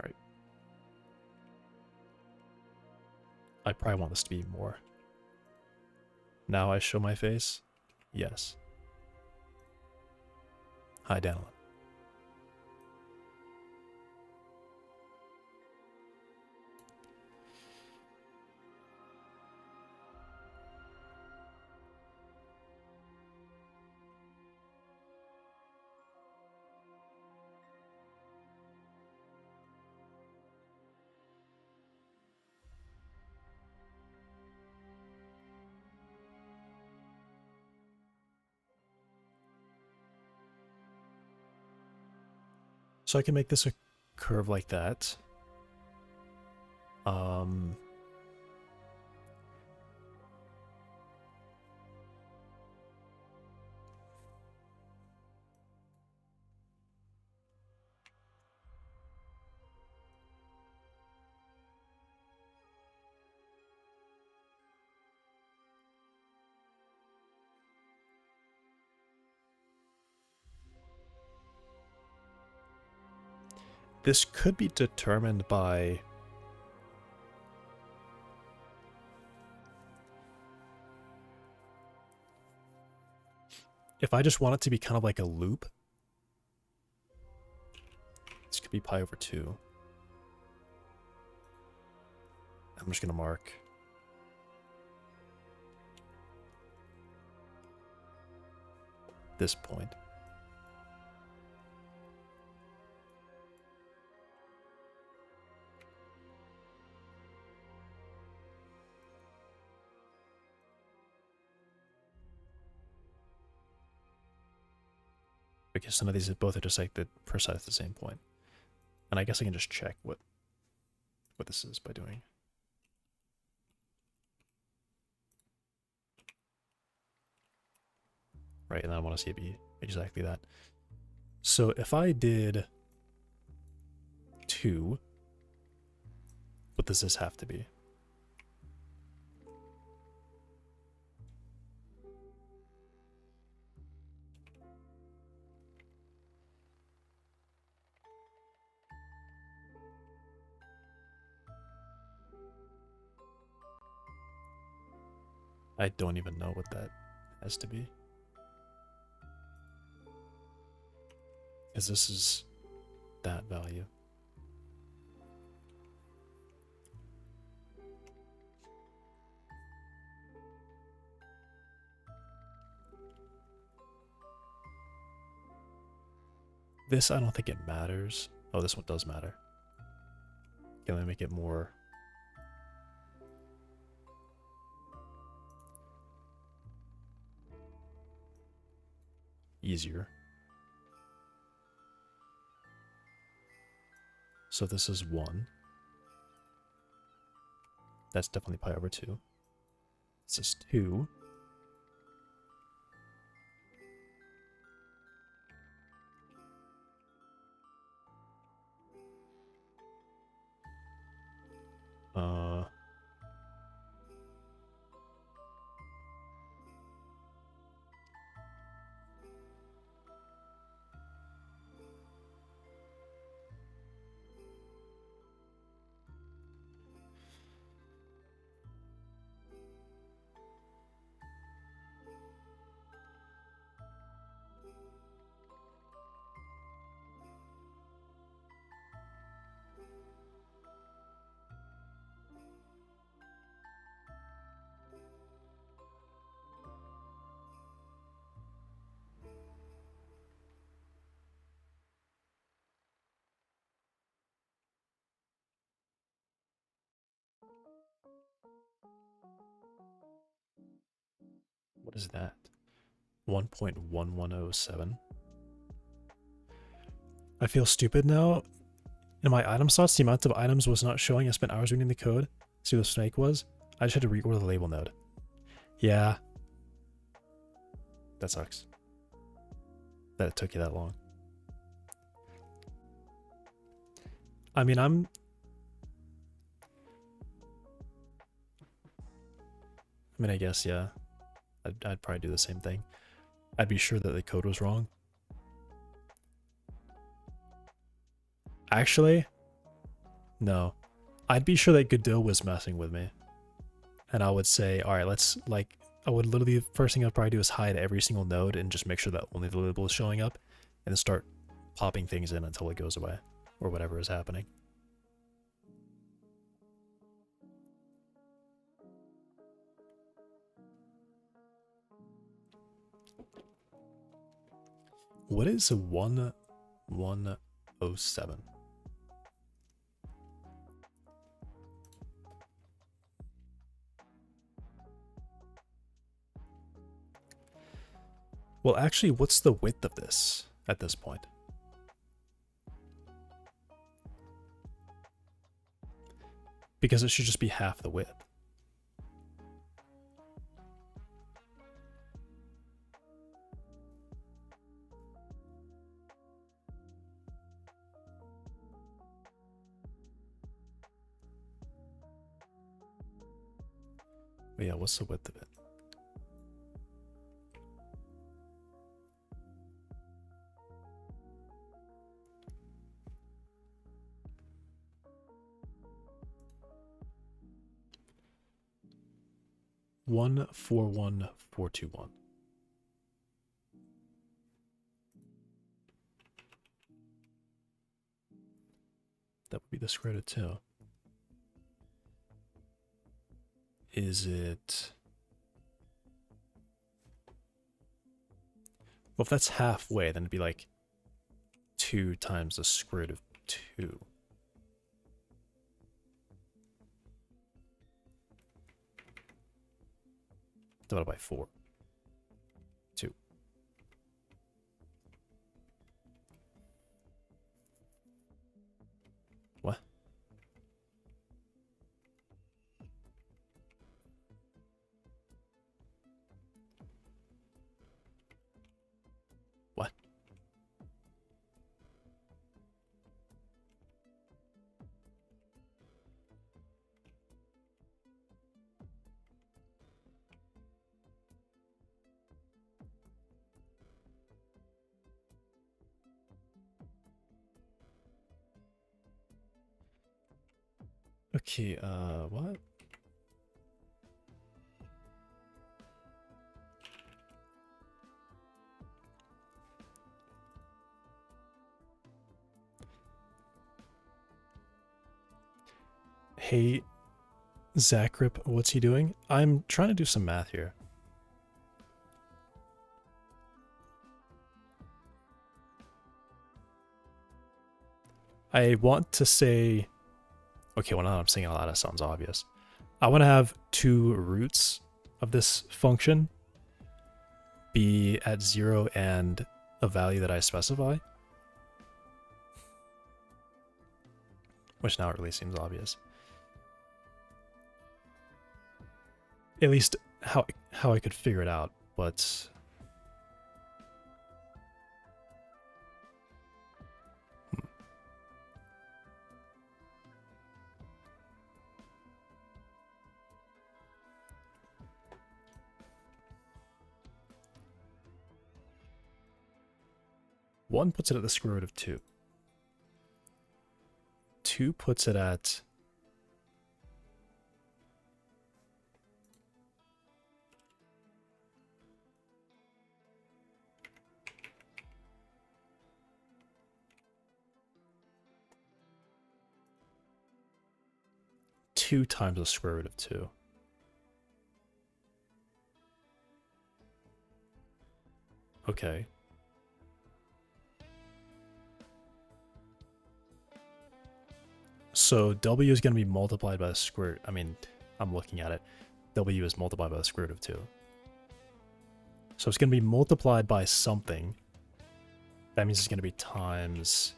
Alright. I probably want this to be more. Now I show my face? Yes. Hi, Danilin. So I can make this a curve like that. This could be determined by if I just want it to be kind of like a loop. This could be pi over 2. I'm just going to mark this point. Because some of these both are just like the precise the same point. And I guess I can just check what this is by doing. Right, and then I want to see it be exactly that. So if I did 2, what does this have to be? I don't even know what that has to be. Because this is that value. This, I don't think it matters. Oh, this one does matter. Okay, let me make it more... easier. So this is 1. That's definitely pi over 2. This is 2. What is that? 1.1107. I feel stupid now. In my item slots, the amount of items was not showing. I spent hours reading the code. See what the snake was. I just had to reorder the label node. Yeah. That sucks. That it took you that long. I mean, I guess, yeah. I'd probably do the same thing. I'd be sure that the code was wrong. Actually, no. I'd be sure that Godot was messing with me. And I would say, alright, let's, like, I would literally, first thing I'd probably do is hide every single node and just make sure that only the label is showing up, and then start popping things in until it goes away, or whatever is happening. What is a 1107? Well, actually, what's the width of this at this point? Because it should just be half the width. But yeah, what's the width of it? 141421. That would be the square root of 2. Is it... Well, if that's halfway, then it'd be like 2 times the square root of 2. Divided by 4. 2. What? What? Okay, what? Hey, Zakrip, what's he doing? I'm trying to do some math here. I want to say... Okay, well, now that I'm saying it out loud, that sounds obvious. I want to have 2 roots of this function be at 0 and a value that I specify. Which now it really seems obvious. At least how I could figure it out, but... One puts it at the square root of 2. 2 puts it at... two times the square root of 2. Okay. So W is going to be multiplied by the square... I mean, I'm looking at it. W is multiplied by the square root of 2. So it's going to be multiplied by something. That means it's going to be times...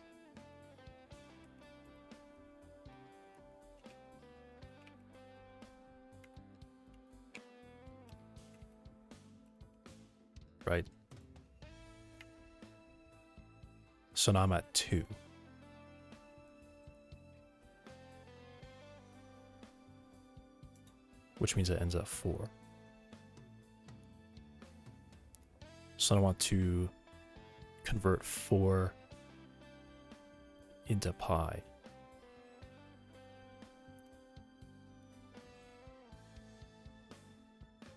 Right? So now I'm at 2. Which means it ends at 4. So I want to convert 4 into pi.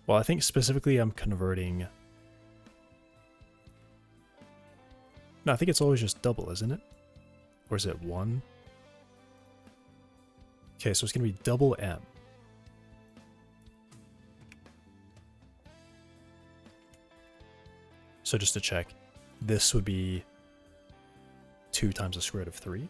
Well, I think specifically I'm converting... No, I think it's always just double, isn't it? Or is it 1? Okay, so it's going to be double m. So just to check, this would be 2 times the square root of 3.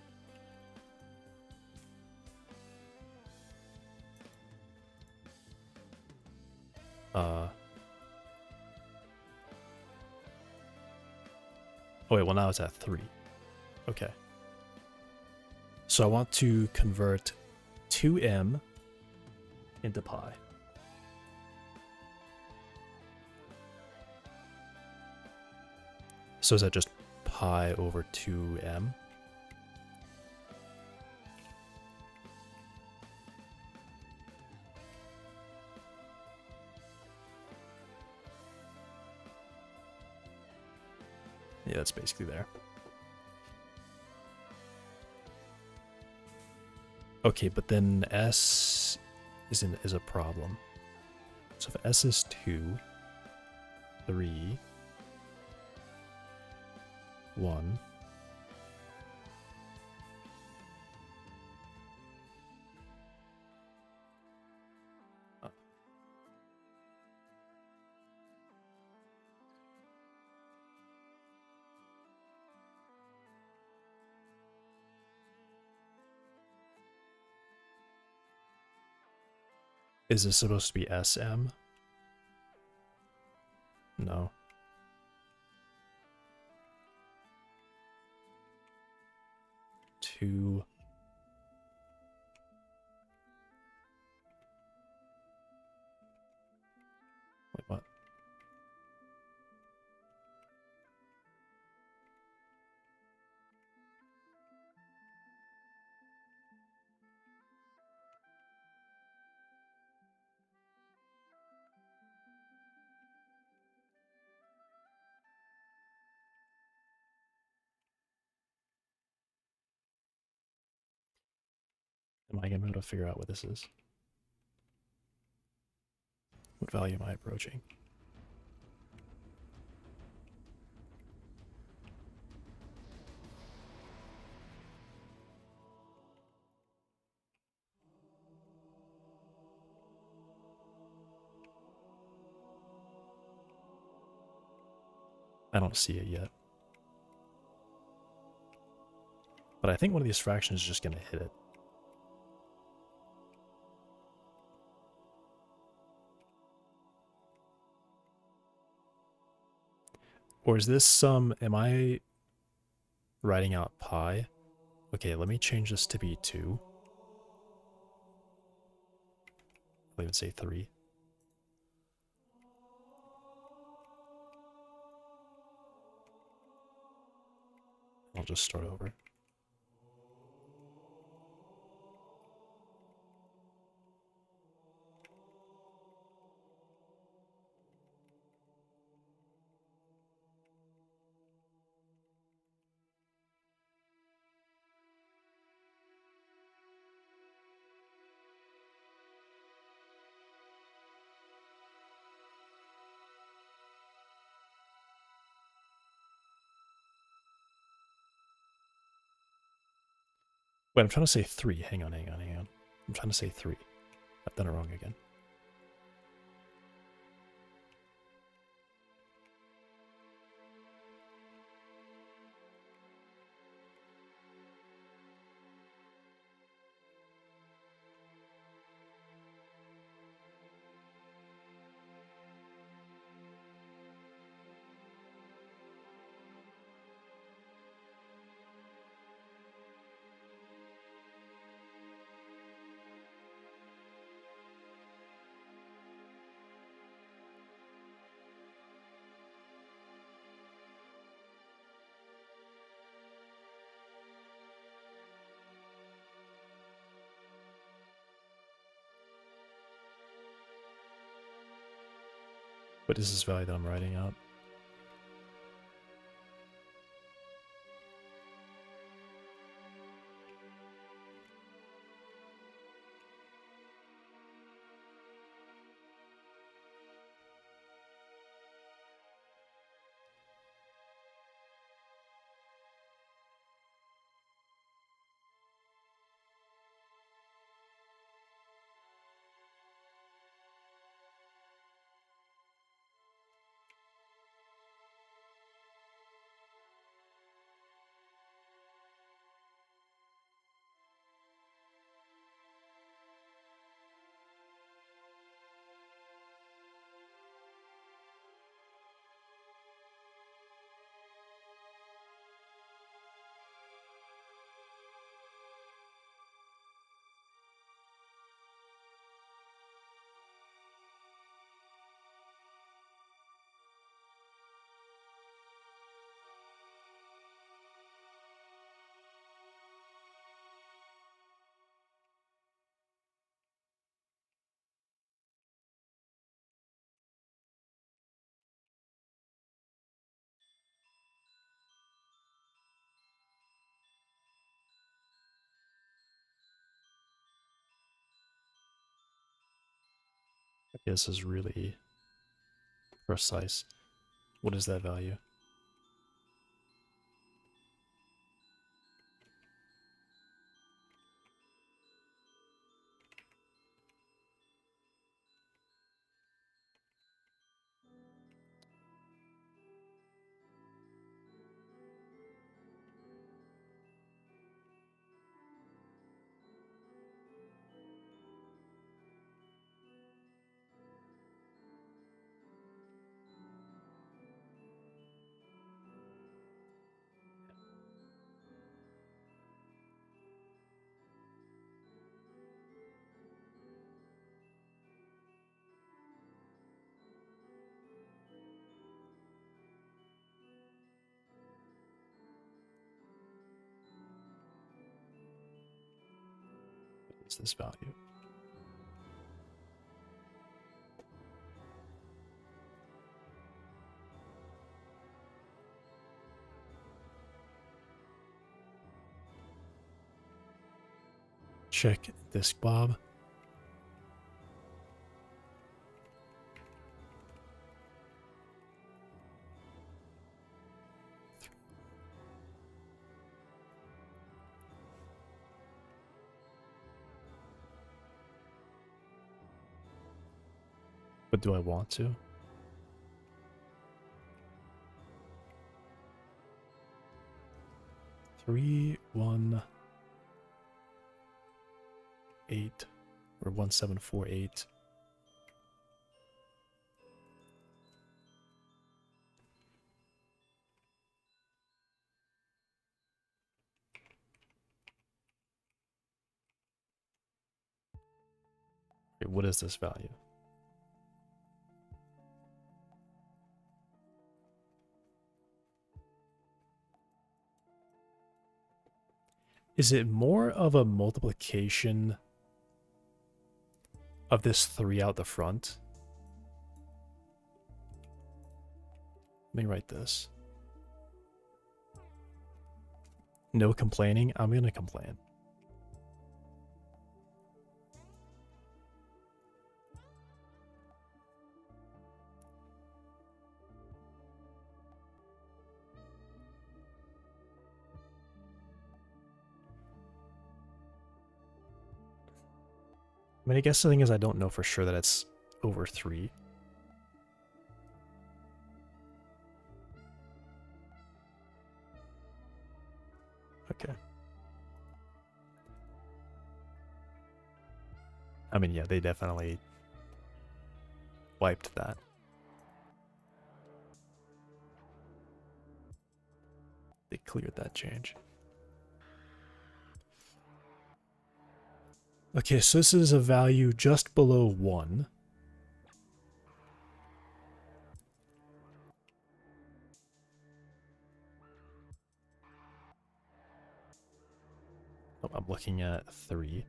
Oh wait, well now it's at 3. Okay. So I want to convert 2m into pi. So is that just pi over 2m? Yeah, that's basically there. Okay, but then s is a problem. So if S is 2, 3, 1. Is this supposed to be SM? No. Two. Wait, what? Am I going to be able to figure out what this is? What value am I approaching? I don't see it yet. But I think one of these fractions is just going to hit it. Or is this some... Am I writing out pi? Okay, let me change this to be 2. I'll even say 3. I'll just start over. Wait, I'm trying to say 3. Hang on. I'm trying to say 3. I've done it wrong again. What is this value that I'm writing out? Okay, this is really precise. What is that value? What is this value? Check disk Bob. But do I want to? Three, 1, 8, or 1748. Okay, what is this value? Is it more of a multiplication of this 3 out the front? Let me write this. No complaining. I'm going to complain. I mean, I guess the thing is I don't know for sure that it's over 3. Okay. I mean, yeah, they definitely wiped that. They cleared that change. Okay, so this is a value just below 1. Oh, I'm looking at 3.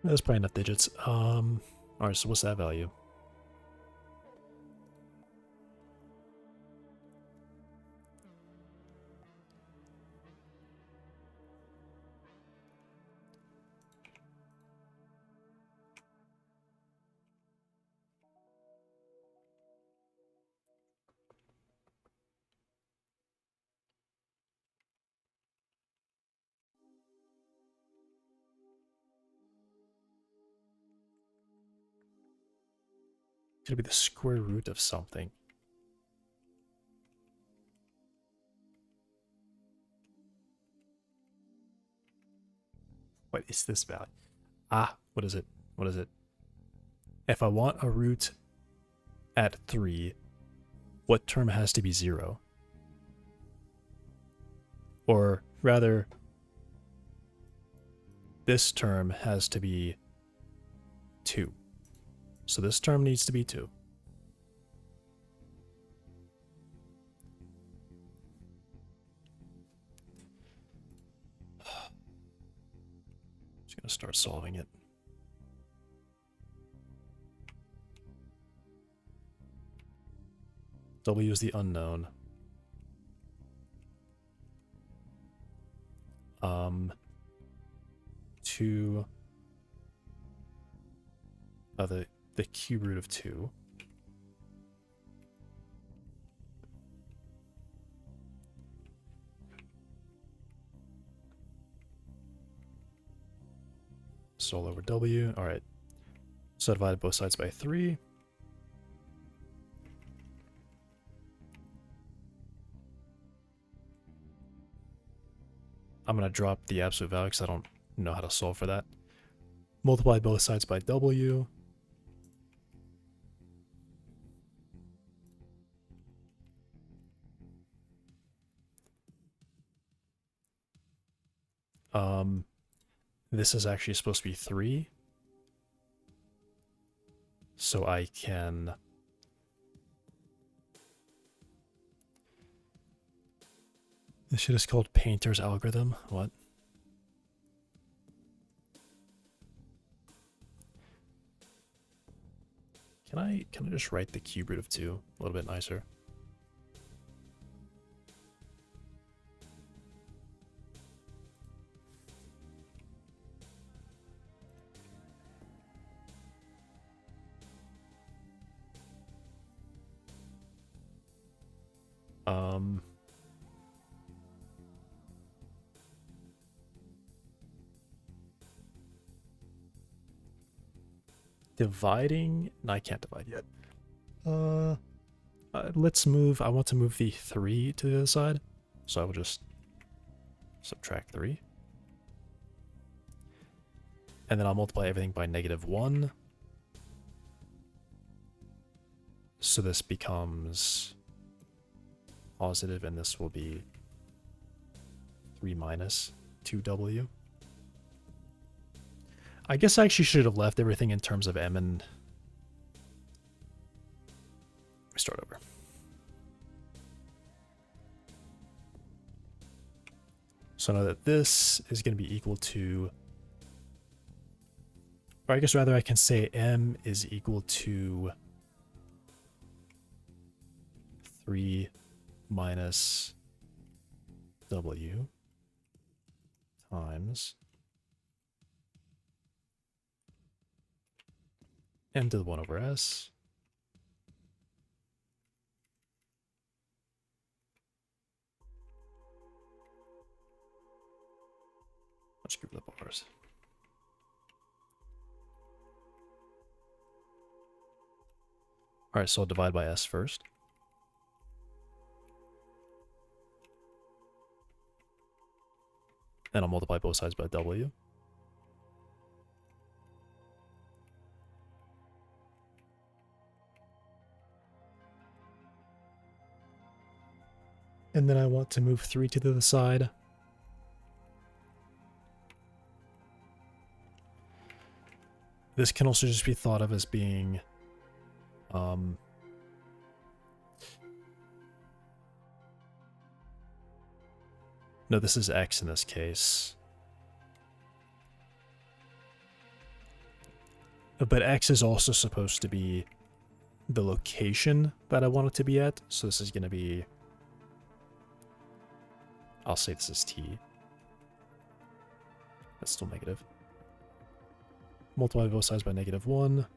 That's probably enough digits. Alright, so what's that value? It'll be the square root of something. What is this value? Ah, what is it? What is it? If I want a root at 3, what term has to be 0? Or rather, this term has to be 2. So this term needs to be 2. Just gonna start solving it. W is the unknown. 2 the cube root of 2. Sol over W. All right. So I divided both sides by 3. I'm going to drop the absolute value because I don't know how to solve for that. Multiply both sides by W. This is actually supposed to be 3. So I can... This shit is called Painter's algorithm. What? Can I just write the cube root of 2 a little bit nicer? Dividing? No, I can't divide yet. Let's move. I want to move the 3 to the other side. So I will just subtract 3. And then I'll multiply everything by -1. So this becomes positive, and this will be 3 minus 2W. I guess I actually should have left everything in terms of M and... Let me start over. So now that this is going to be equal to... Or I guess rather I can say M is equal to 3 minus W times M to the 1 over S. Let's group the bars. Alright, so I'll divide by S first. Then I'll multiply both sides by W. And then I want to move 3 to the other side. This can also just be thought of as being no, this is X in this case. But X is also supposed to be the location that I want it to be at. So this is going to be... I'll say this is T. That's still negative. Multiply both sides by -1.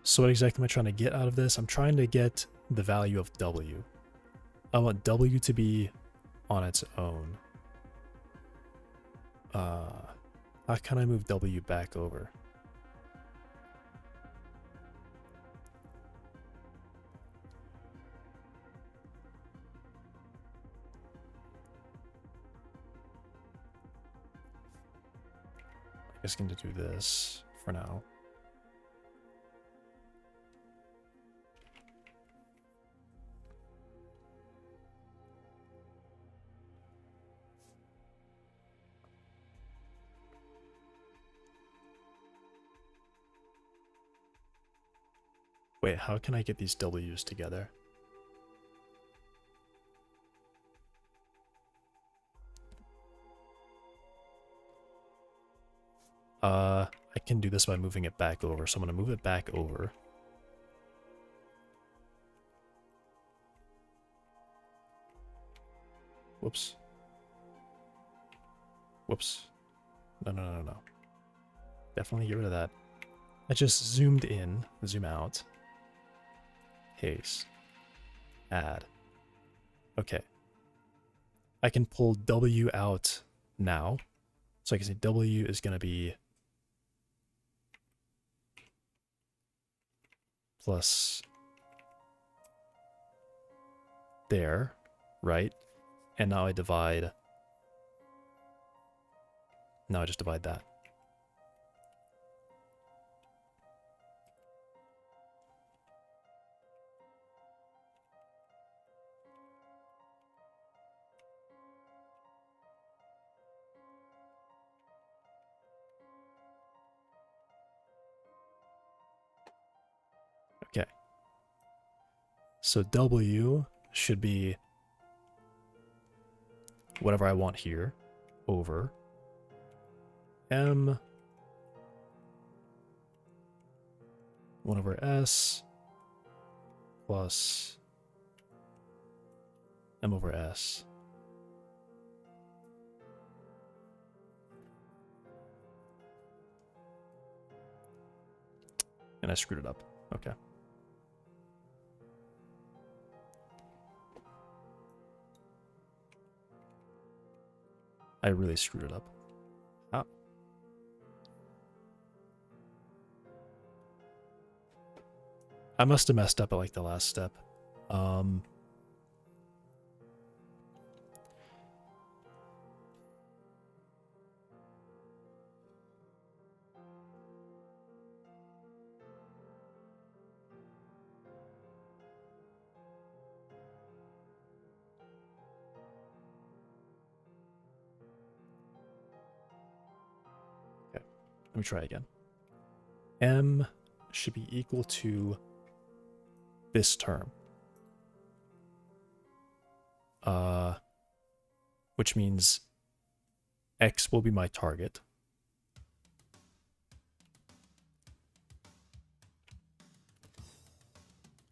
So what exactly am I trying to get out of this? I'm trying to get the value of W. I want W to be on its own. How can I move W back over? I guess I'm going to do this for now. Wait, how can I get these W's together? I can do this by moving it back over. So I'm going to move it back over. Whoops. Whoops. No. Definitely get rid of that. I just zoomed in, zoom out. Paste. Add. Okay. I can pull W out now. So I can say W is going to be plus there, right? And now I divide. Now I just divide that. Okay. So W should be whatever I want here over M 1 over S plus M over S. And I screwed it up. Okay. I really screwed it up. Ah. I must have messed up at like the last step. Okay, let me try again. M should be equal to this term. Which means X will be my target.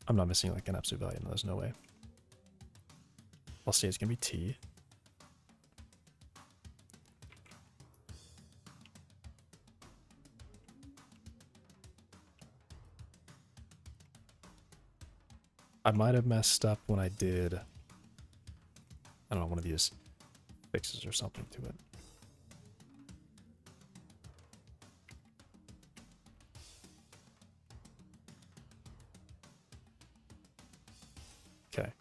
I'm not missing like an absolute value, no, there's no way. I'll say it's gonna be T. I might have messed up when I did, I don't know, one of these fixes or something to it. Okay.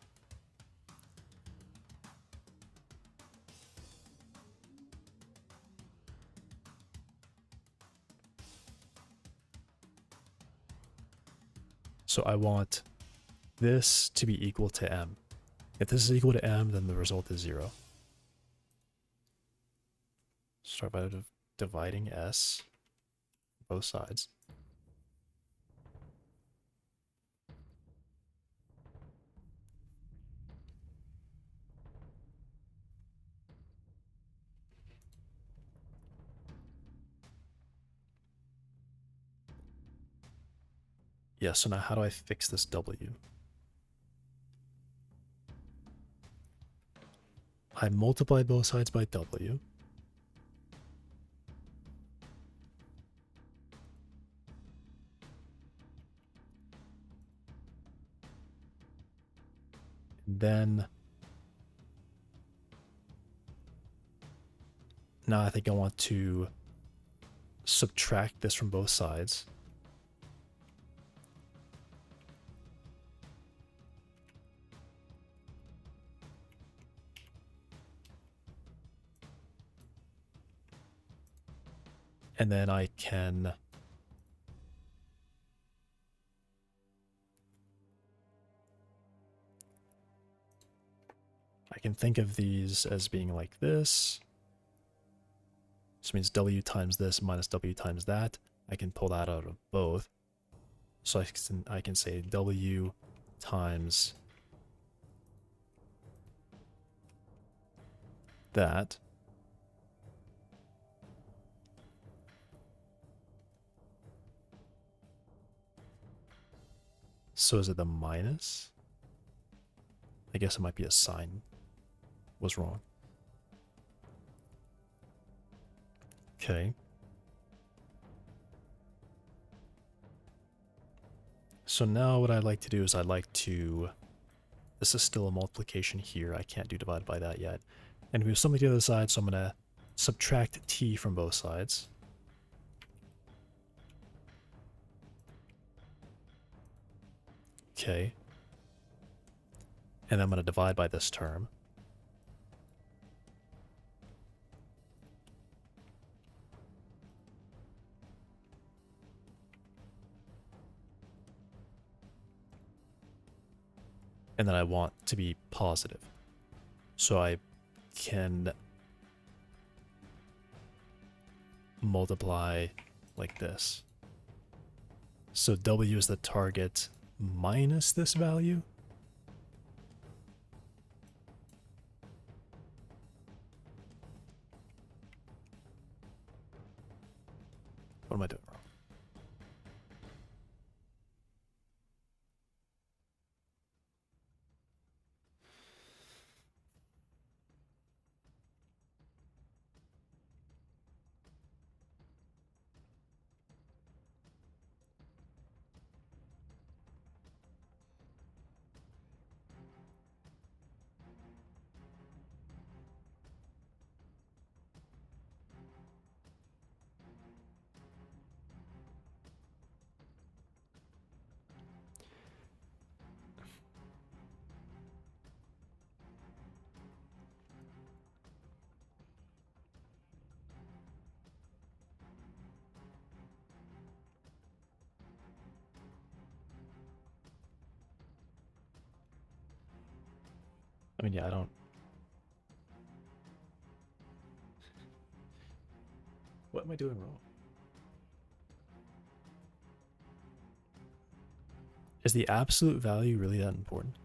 So I want this to be equal to M. If this is equal to M, then the result is 0. Start by dividing S, both sides. Yeah, so now how do I fix this W? I multiply both sides by W. And then Now I think I want to subtract this from both sides. And then I can think of these as being like this. So it means W times this minus W times that. I can pull that out of both. So I can say W times that. So is it the minus? I guess it might be a sign was wrong. Okay. So now what I'd like to do is I'd like to... This is still a multiplication here. I can't do divided by that yet. And we have something to the other side, so I'm going to subtract t from both sides. Okay. And I'm going to divide by this term. And then I want to be positive. So I can multiply like this. So W is the target minus this value. What am I doing wrong? I mean, yeah, I don't... What am I doing wrong? Is the absolute value really that important?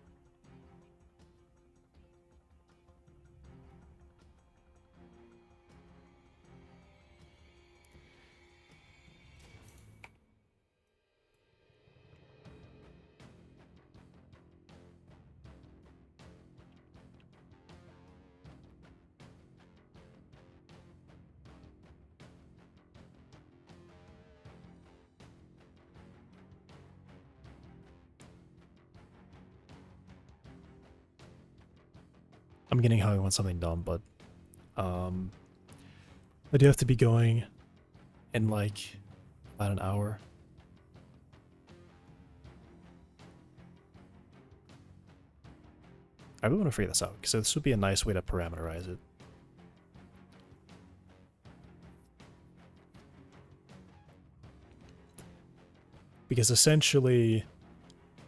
I'm getting how I want something done, but I do have to be going in like about an hour. I really want to figure this out because this would be a nice way to parameterize it. Because essentially,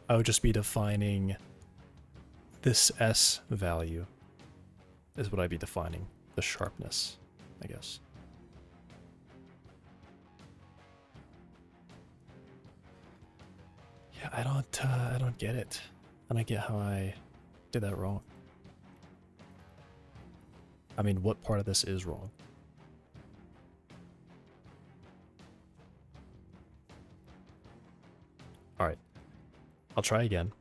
I would just be defining this S value is what I'd be defining, the sharpness, I guess. Yeah, I don't get it. I don't get how I did that wrong. I mean, what part of this is wrong? Alright. I'll try again.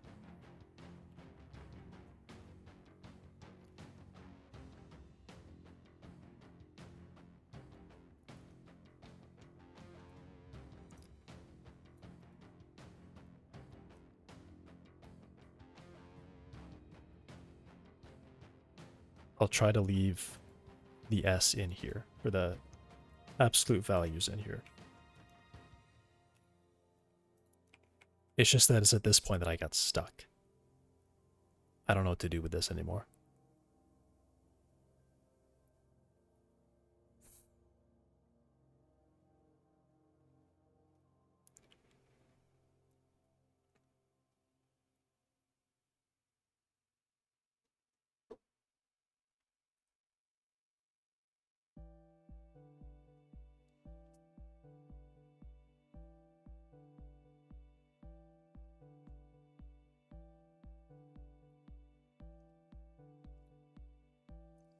I'll try to leave the S in here, or the absolute values in here. It's just that it's at this point that I got stuck. I don't know what to do with this anymore.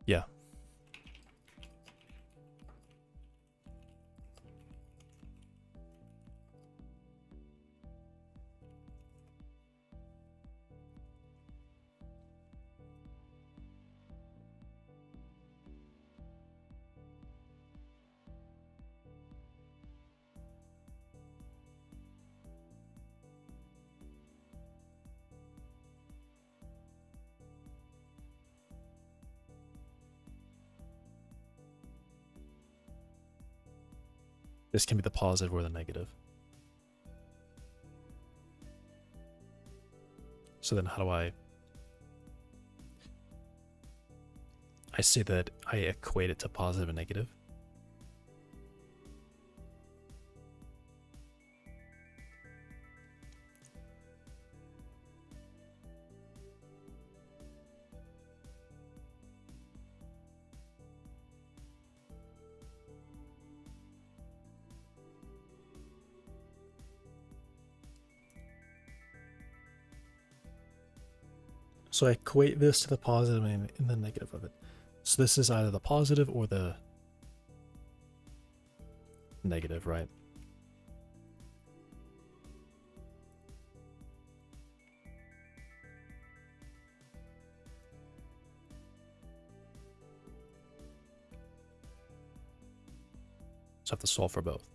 Yeah. This can be the positive or the negative. So then how do I say that I equate it to positive and negative? So I equate this to the positive and the negative of it. So this is either the positive or the negative, right? So I have to solve for both.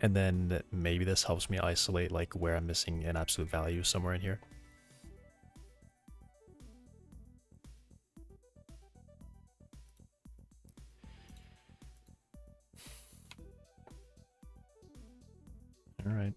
And then maybe this helps me isolate like where I'm missing an absolute value somewhere in here. All right.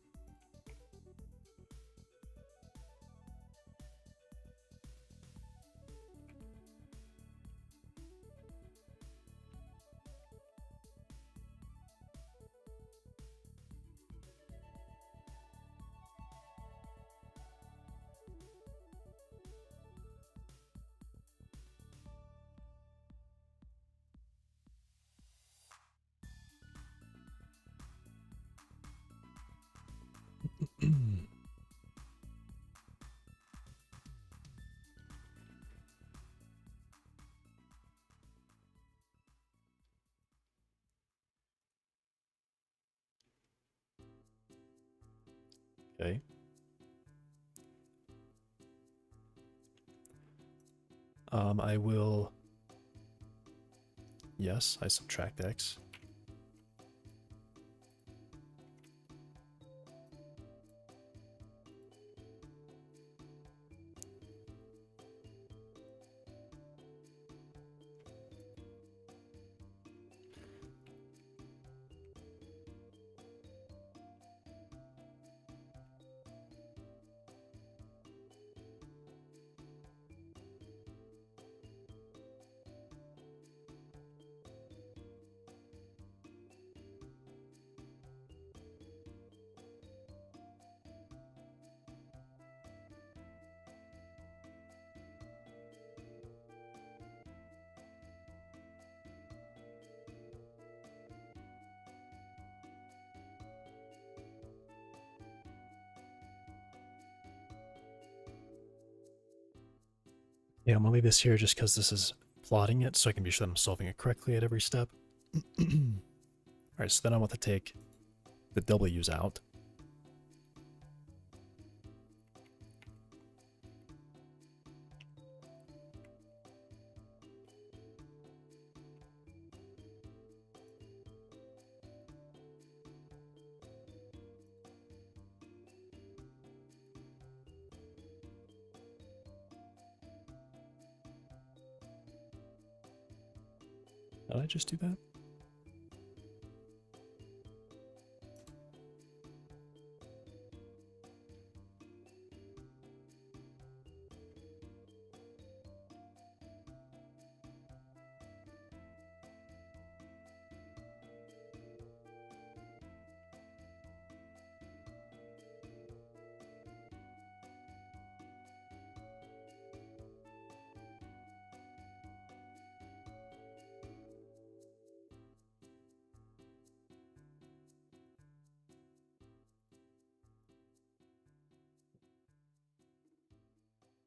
Okay. I will, yes, I subtract X. Yeah, I'm gonna leave this here just because this is plotting it, so I can be sure that I'm solving it correctly at every step. Alright, so then I want to take the W's out. Did I just do that?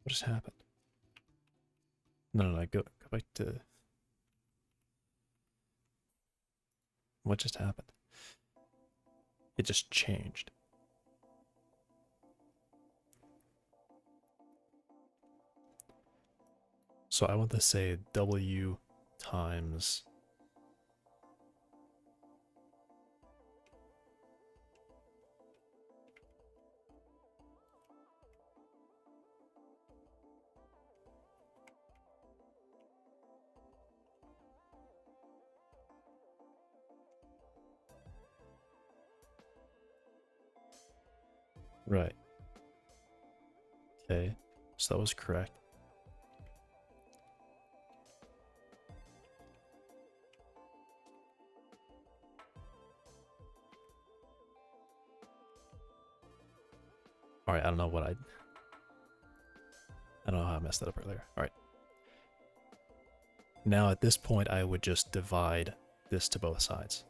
What just happened? No, go back to... What just happened? It just changed. So I want to say W times... Right. Okay. So that was correct. Alright, I don't know how I messed that up earlier. Alright. Now at this point I would just divide this to both sides.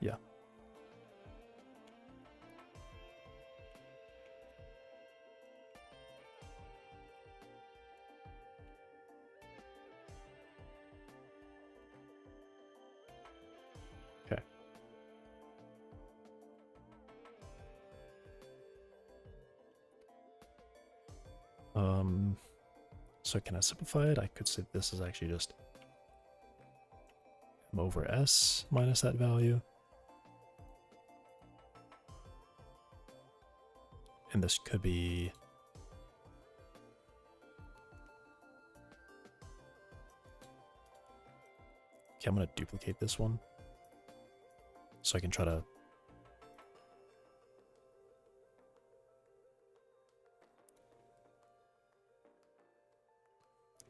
Yeah. Okay. So can I simplify it? I could say this is actually just m over s minus that value. And this could be... Okay, I'm going to duplicate this one. So I can try to...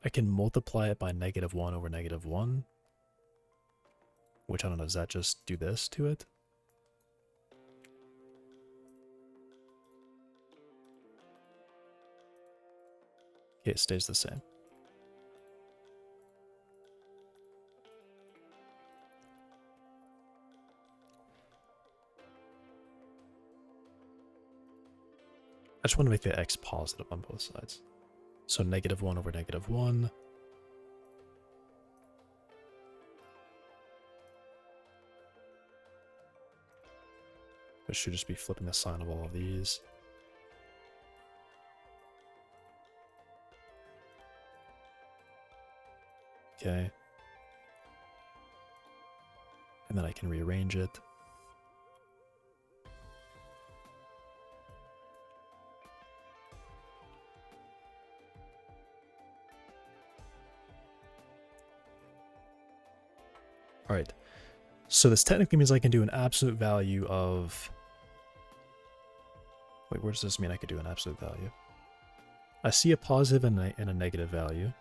I can multiply it by -1 over -1. Which, I don't know, does that just do this to it? Okay, it stays the same. I just want to make the x positive on both sides. So -1 over -1. It should just be flipping the sign of all of these. Okay. And then I can rearrange it. Alright. So this technically means I can do an absolute value of... Wait, where does this mean I could do an absolute value? I see a positive and a negative value.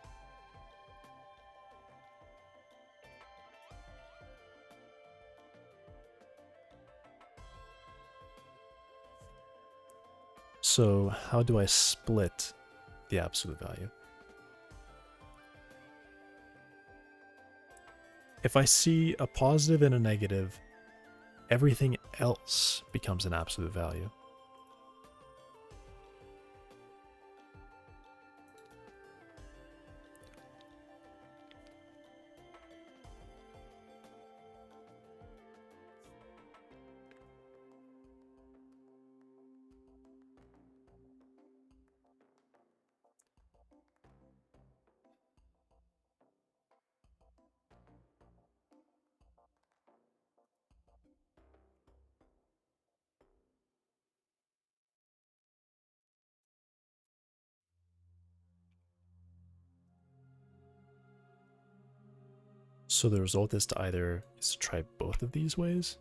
So how do I split the absolute value? If I see a positive and a negative, everything else becomes an absolute value. So the result is to try both of these ways.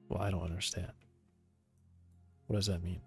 Well, I don't understand. What does that mean?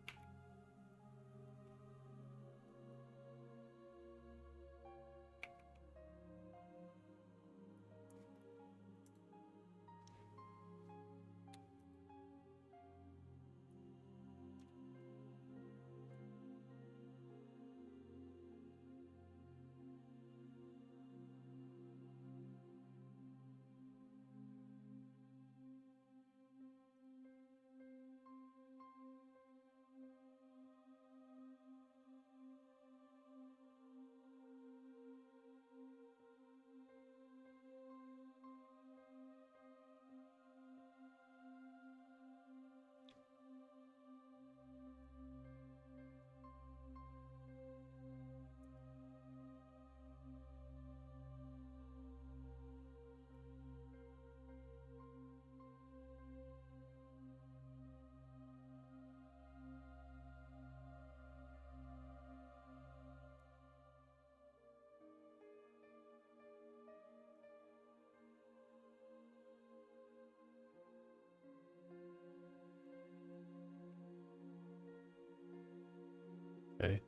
Okay.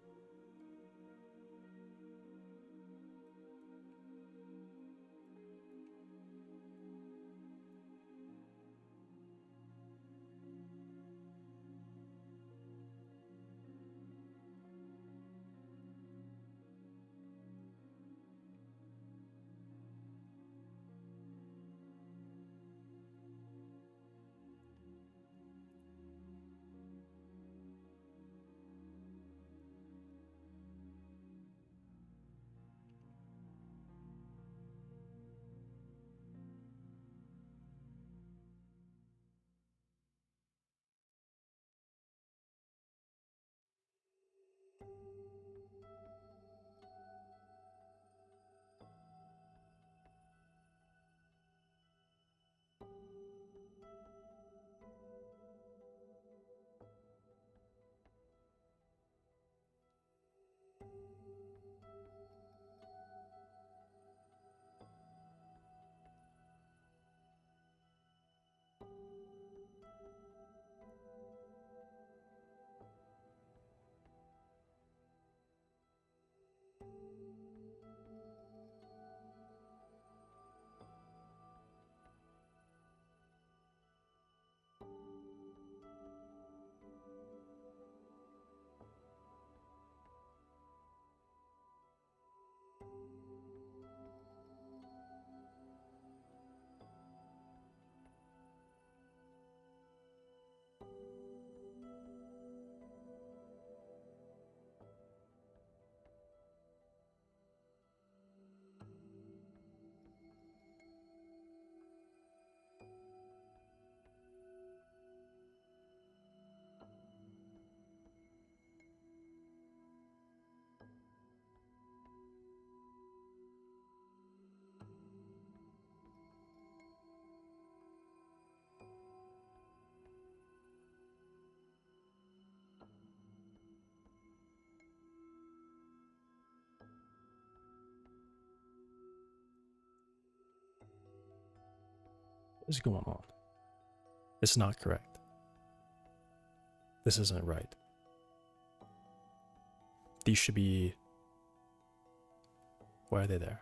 What is going on? It's not correct. This isn't right. These should be... Why are they there?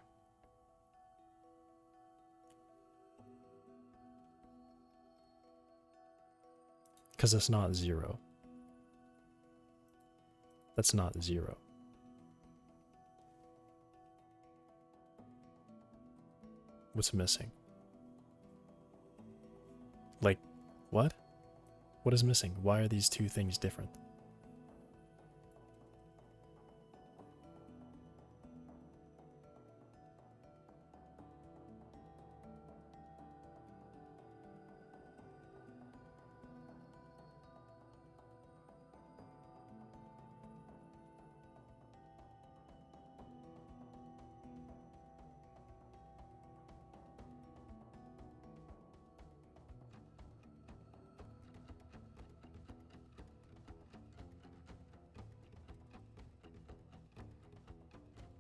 Because it's not 0. That's not 0. What's missing? Like, what? What is missing? Why are these two things different?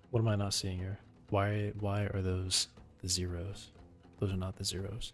What am I not seeing here? Why are those the zeros? Those are not the zeros.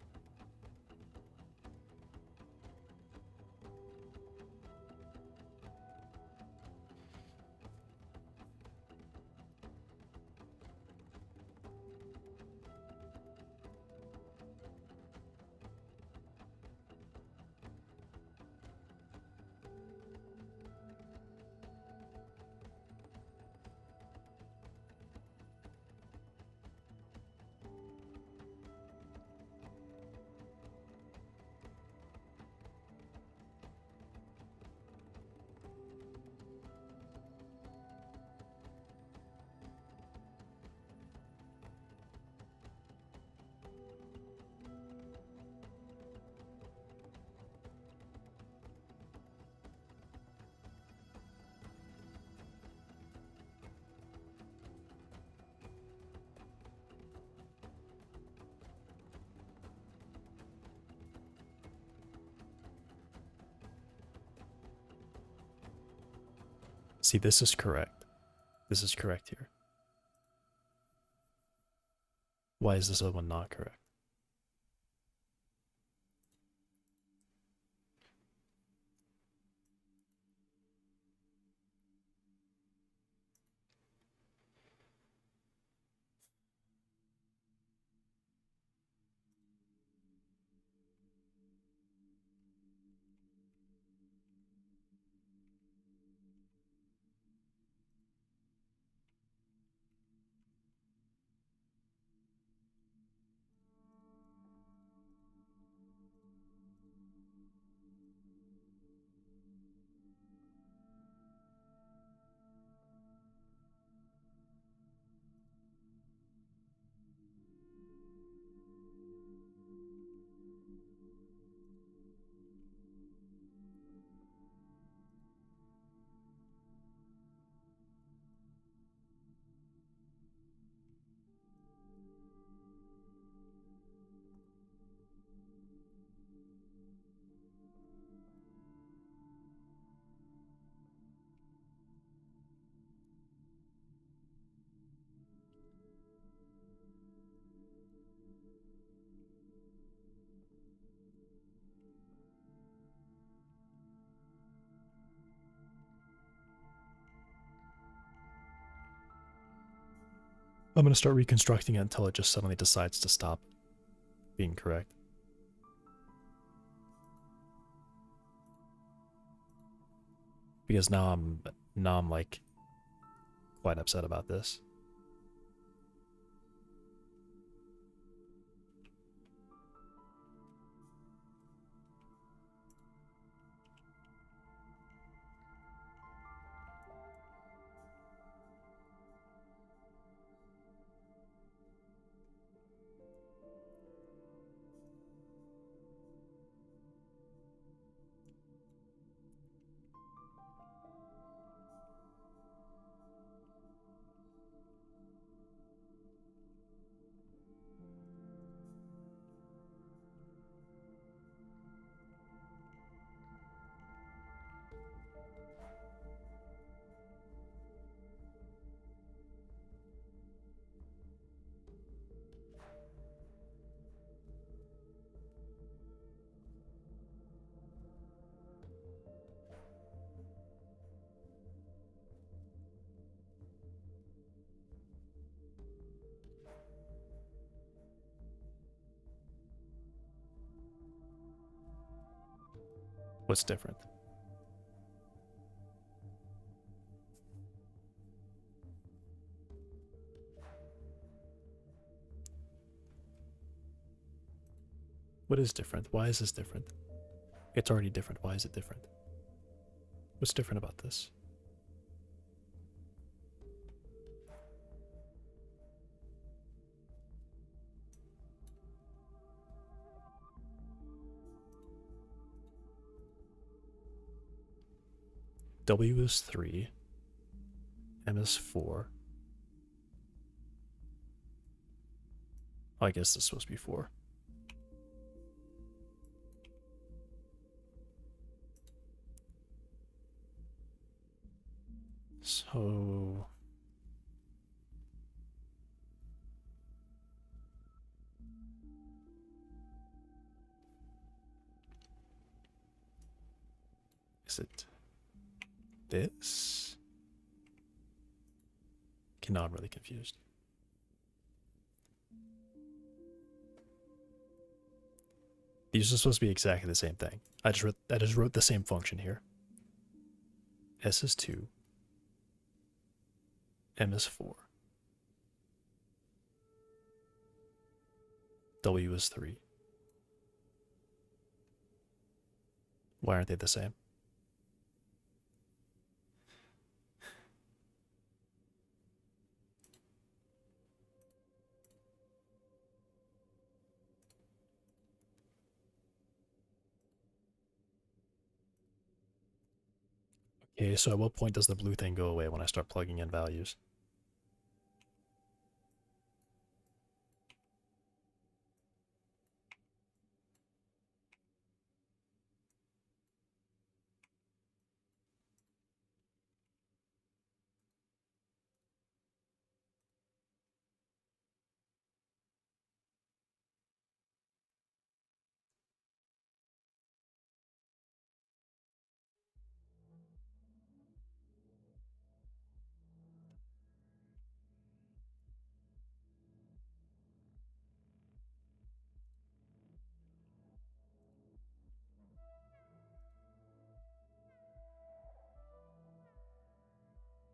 See, this is correct. This is correct here. Why is this other one not correct? I'm gonna start reconstructing it until it just suddenly decides to stop being correct. Because now I'm like quite upset about this. What's different? What is different? Why is this different? It's already different. Why is it different? What's different about this? W is 3. M is 4. Oh, I guess this is supposed to be 4. So Is it this? Okay, now I'm really confused. These are supposed to be exactly the same thing. I just wrote the same function here. S is 2. M is 4. W is 3. Why aren't they the same? Okay, so at what point does the blue thing go away when I start plugging in values?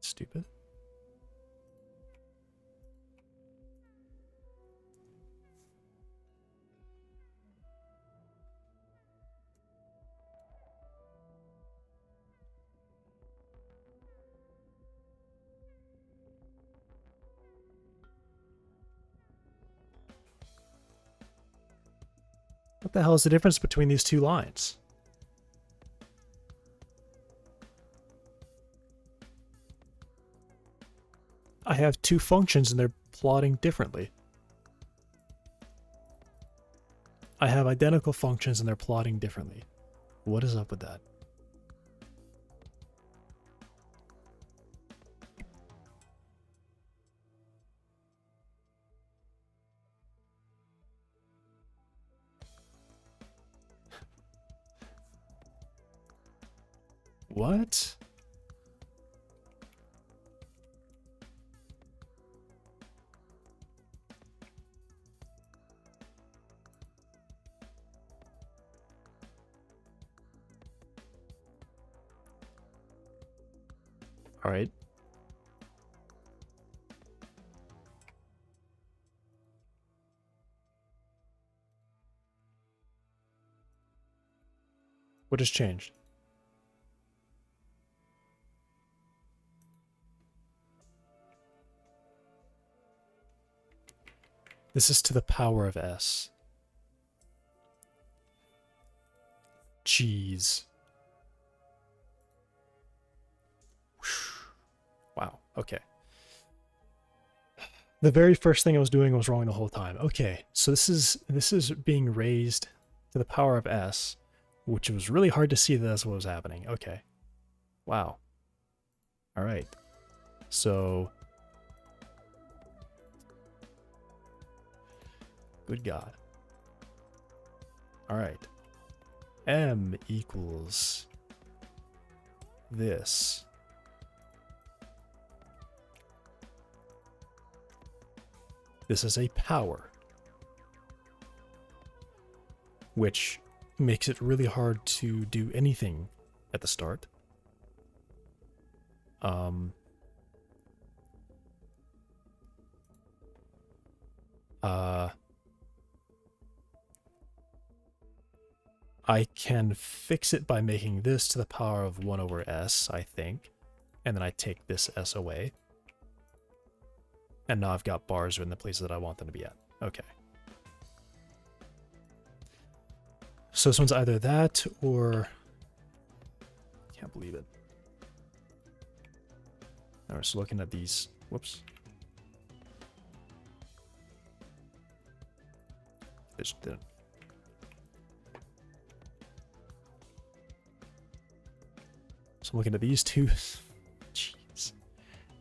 Stupid. What the hell is the difference between these two lines? I have two functions and they're plotting differently. I have identical functions and they're plotting differently. What is up with that? What? All right. What has changed? This is to the power of S. Jeez. Wow. Okay. The very first thing I was doing was wrong the whole time. Okay, so this is being raised to the power of S, which was really hard to see that that's what was happening. Okay. Wow. All right. So, good God. All right. M equals this. This is a power, which makes it really hard to do anything at the start. I can fix it by making this to the power of 1 over s, I think. And then I take this s away. And now I've got bars in the places that I want them to be at. Okay. So this one's either that or... Can't believe it. Alright, so looking at these... Whoops. This didn't. So I'm looking at these two. Jeez.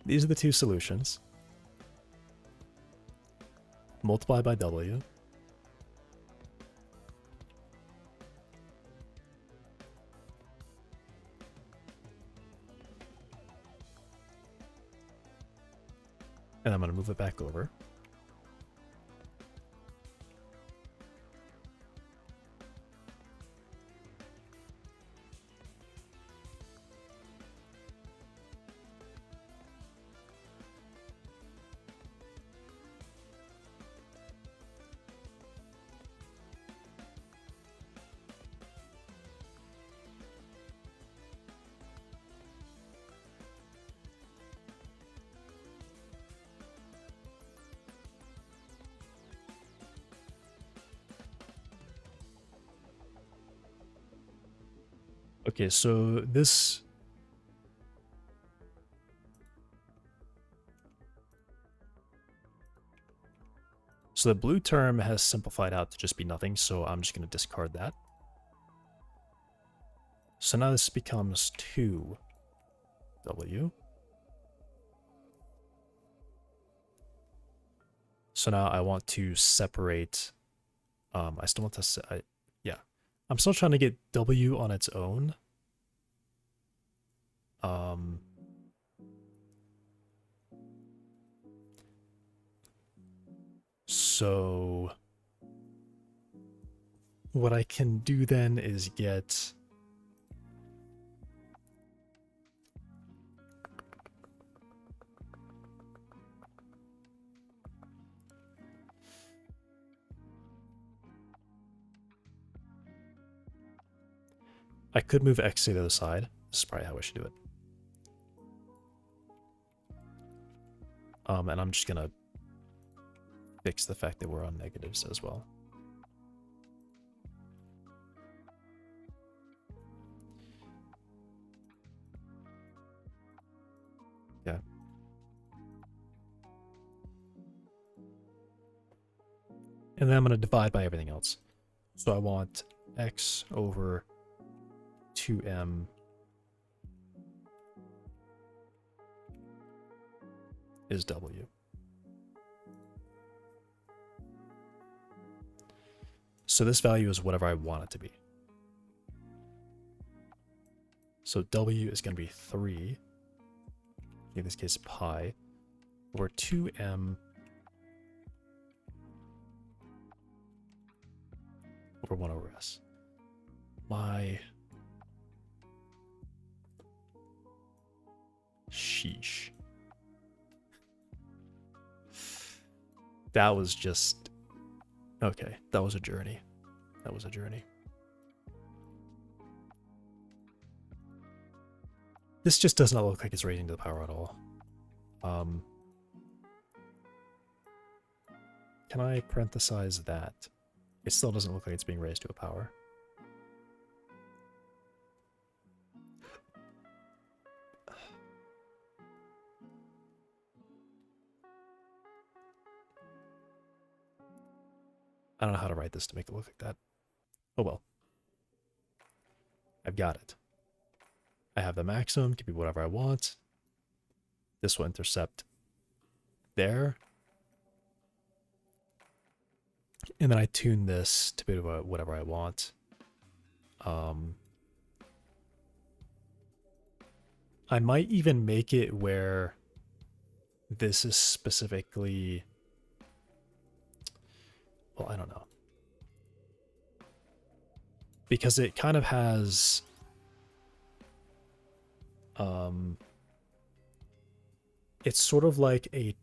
These are the two solutions. Multiply by W. And I'm going to move it back over. Okay, so this... So the blue term has simplified out to just be nothing, so I'm just going to discard that. So now this becomes 2W. So now I want to separate... I still want to... yeah. I'm still trying to get W on its own. So what I can do then is get... I could move X to the other side. This is probably how I should do it. And I'm just gonna fix the fact that we're on negatives as well. Okay. And then I'm going to divide by everything else. So I want X over 2M is W. So this value is whatever I want it to be. So W is going to be 3, in this case pi, over 2M over 1 over S. My... sheesh. That was just... okay, that was a journey. That was a journey. This just does not look like it's raising to the power at all. Can I parenthesize that? It still doesn't look like it's being raised to a power. I don't know how to write this to make it look like that. Oh well. I've got it. I have the maximum, can be whatever I want. This will intercept there. And then I tune this to be whatever I want. I might even make it where this is specifically... well, I don't know. Because it kind of has... it's sort of like a...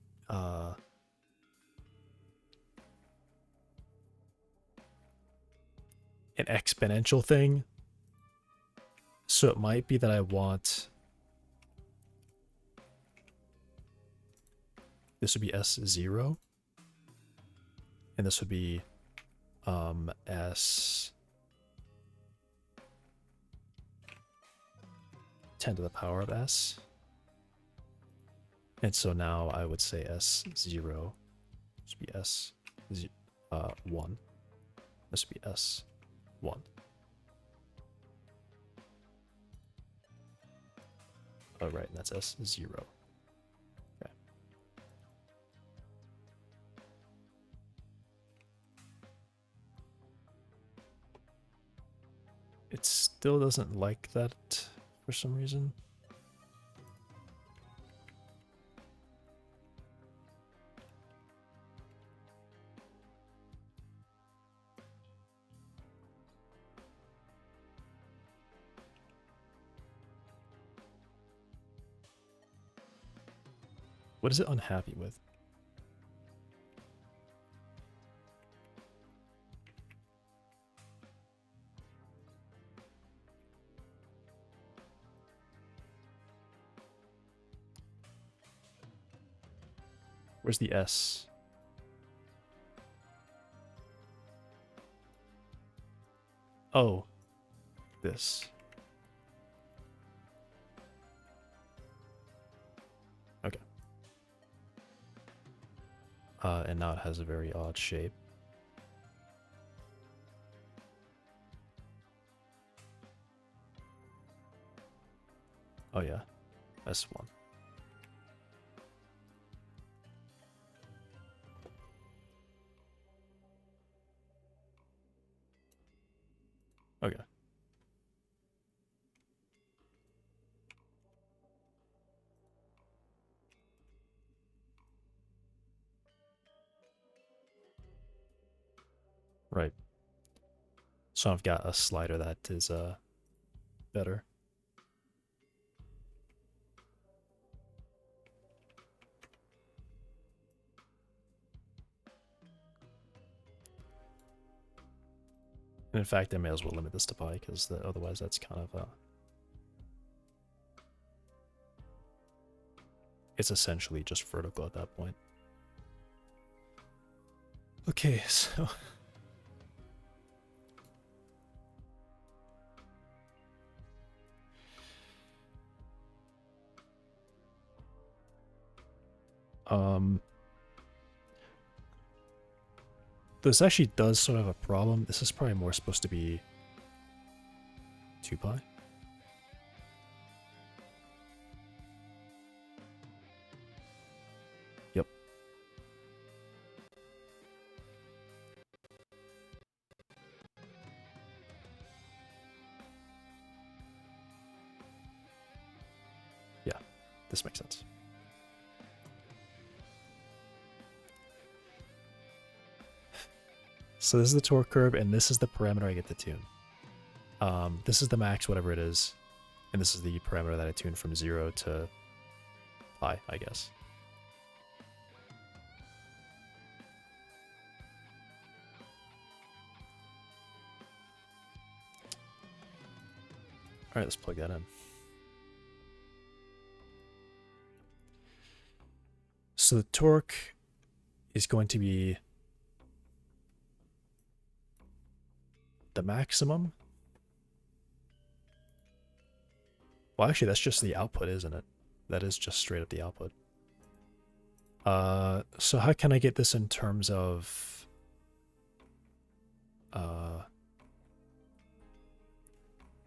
an exponential thing. So it might be that I want... this would be S0. And this would be S 10 to the power of S. And so now I would say S0. This would be S1. This would be S1. Oh, right, and that's S0. Okay. It still doesn't like that for some reason. What is it unhappy with? Where's the S? Oh, this. Okay. And now it has a very odd shape. Oh yeah, S1. Okay. Right. So I've got a slider that is better. And in fact, I may as well limit this to pi because otherwise that's kind of it's essentially just vertical at that point. Okay, so this actually does sort of have a problem. This is probably more supposed to be 2 pi. Yep. Yeah, this makes sense. So this is the torque curve, and this is the parameter I get to tune. This is the max, whatever it is, and this is the parameter that I tune from 0 to pi, I guess. All right, let's plug that in. So the torque is going to be the maximum. Well, actually, that's just the output, isn't it? That is just straight up the output. So how can I get this in terms of... yeah,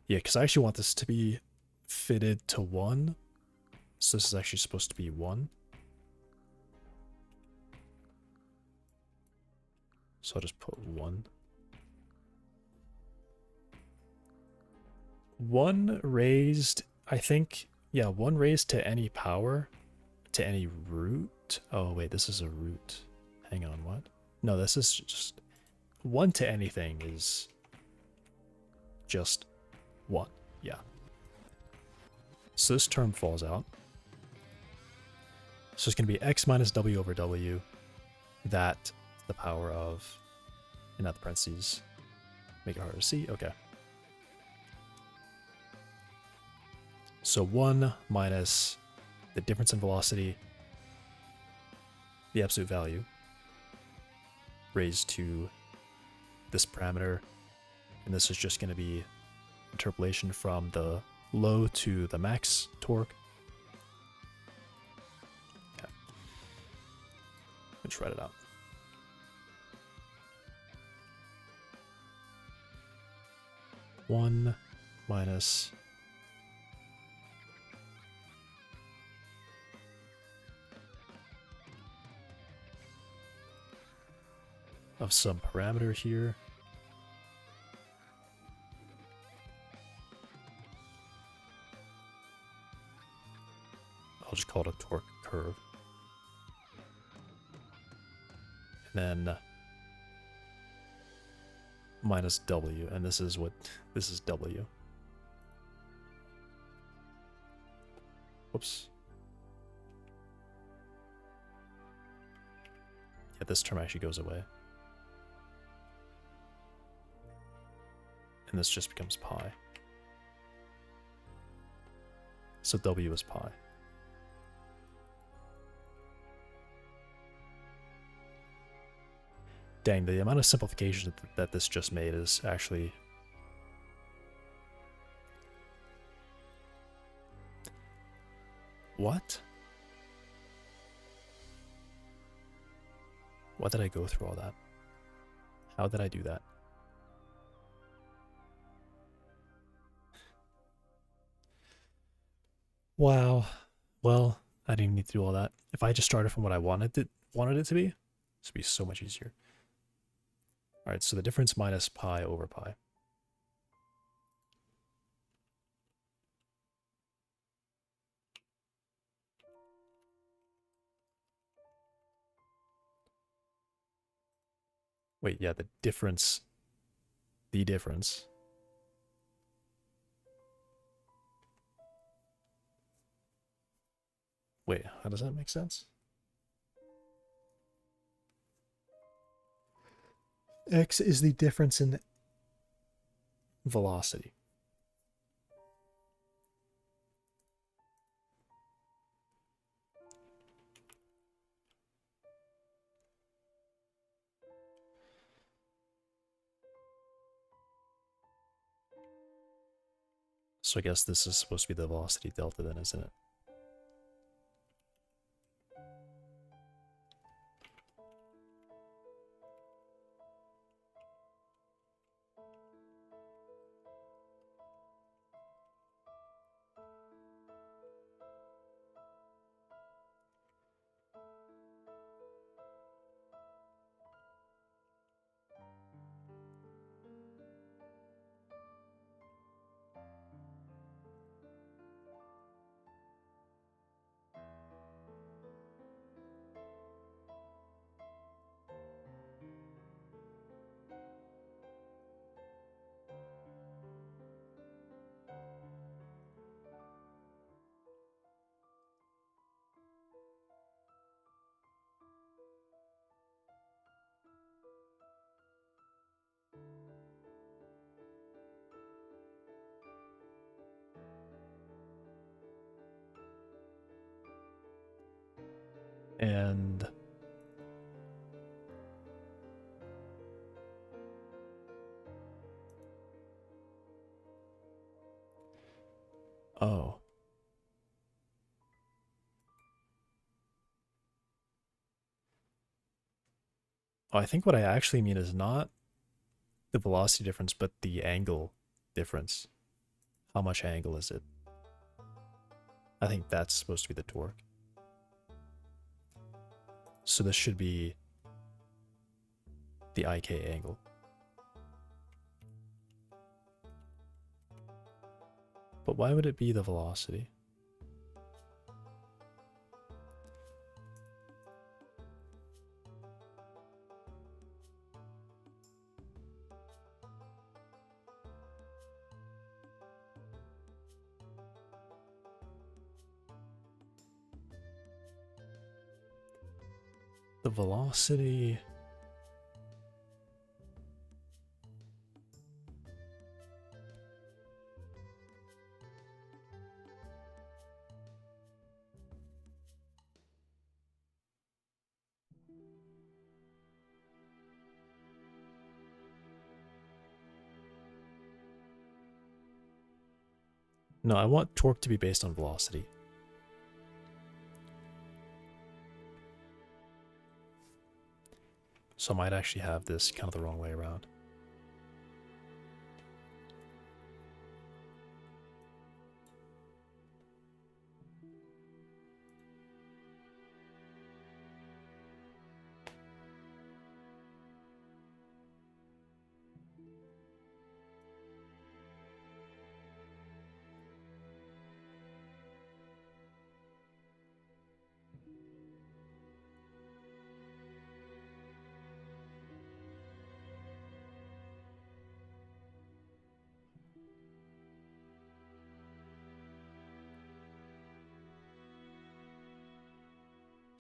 because I actually want this to be fitted to 1. So this is actually supposed to be 1. So I'll just put 1. 1 raised, I think, yeah, 1 raised to any power, to any root. Oh, wait, this is a root. Hang on, what? No, this is just 1 to anything is just 1. Yeah. So this term falls out. So it's going to be x minus w over w. That the power of, and not the parentheses, make it harder to see. Okay. So 1 minus the difference in velocity, the absolute value, raised to this parameter. And this is just going to be interpolation from the low to the max torque. Okay. Let's write it out. One minus of some parameter here. I'll just call it a torque curve. And then minus W, and this is what, this is W. Whoops. Yeah, this term actually goes away. And this just becomes pi. So W is pi. Dang, the amount of simplification that this just made is actually... What? Why did I go through all that? How did I do that? Wow. Well, I didn't even need to do all that. If I just started from what I wanted it to be, this would be so much easier. All right, so the difference minus pi over pi. Wait, yeah, the difference. Wait, how does that make sense? X is the difference in velocity. So I guess this is supposed to be the velocity delta then, isn't it? And oh. Oh, I think what I actually mean is not the velocity difference, but the angle difference. How much angle is it? I think that's supposed to be the torque. So this should be the IK angle. But why would it be the velocity? The velocity... No, I want torque to be based on velocity. So I might actually have this kind of the wrong way around.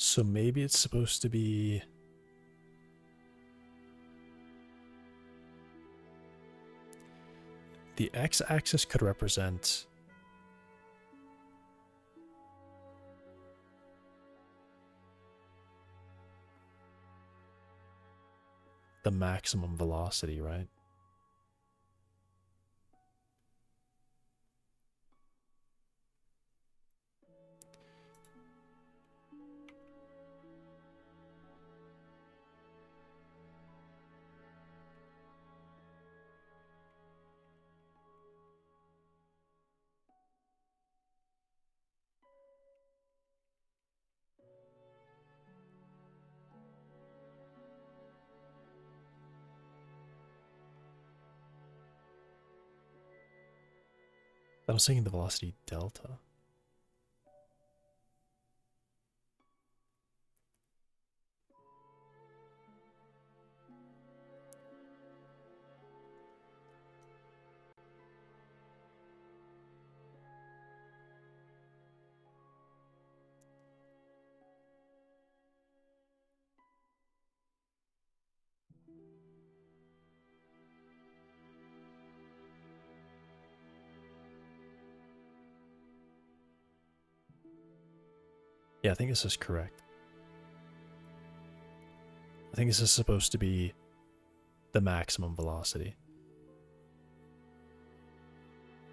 So maybe it's supposed to be the x-axis could represent the maximum velocity, right? I was saying the velocity delta. Yeah, I think this is correct. I think this is supposed to be the maximum velocity.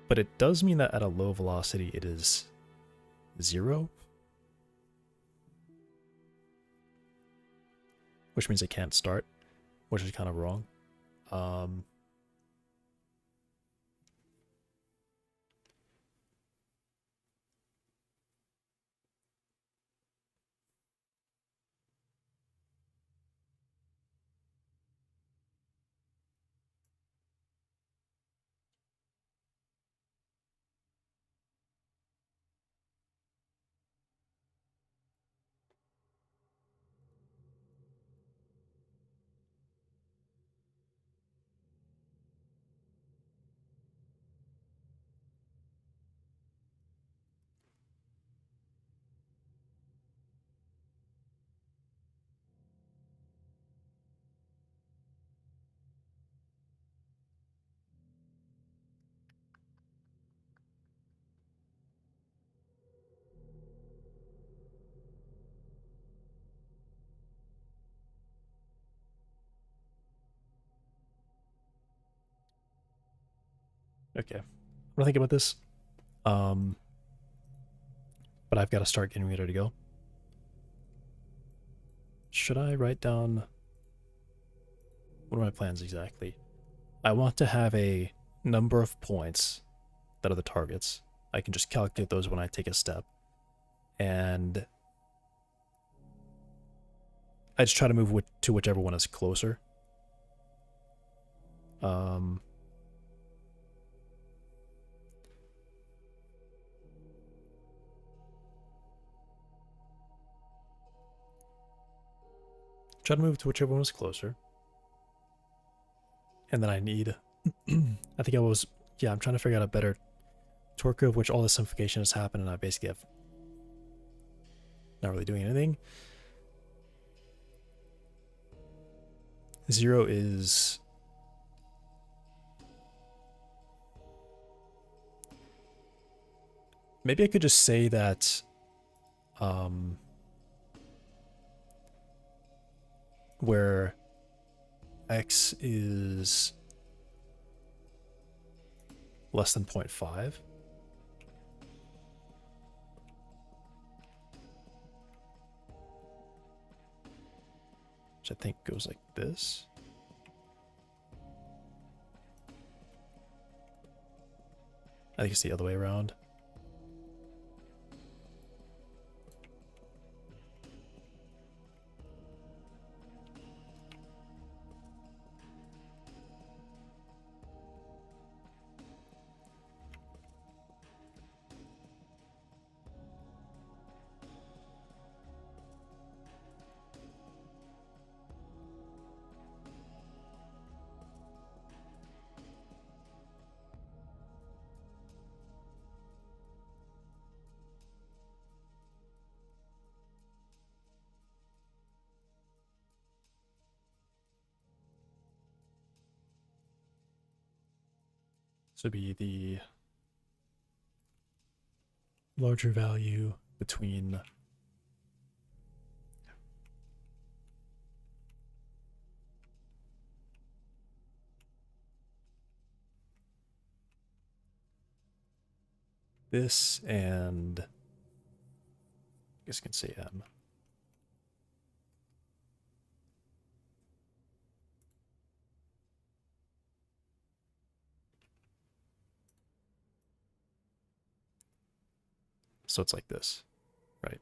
But it does mean that at a low velocity it is 0. Which means it can't start, which is kind of wrong. Okay. I'm gonna think about this. But I've got to start getting ready to go. Should I write down... What are my plans exactly? I want to have a number of points that are the targets. I can just calculate those when I take a step. And I just try to move to whichever one is closer. Try to move to whichever one is closer. And then I need... I think I was... Yeah, I'm trying to figure out a better torque curve, which all the simplification has happened, and I basically have... Not really doing anything. 0 is... Maybe I could just say that... where x is less than 0.5. Which I think goes like this. I think it's the other way around. So be the larger value between this and I guess you can say M. So it's like this, right?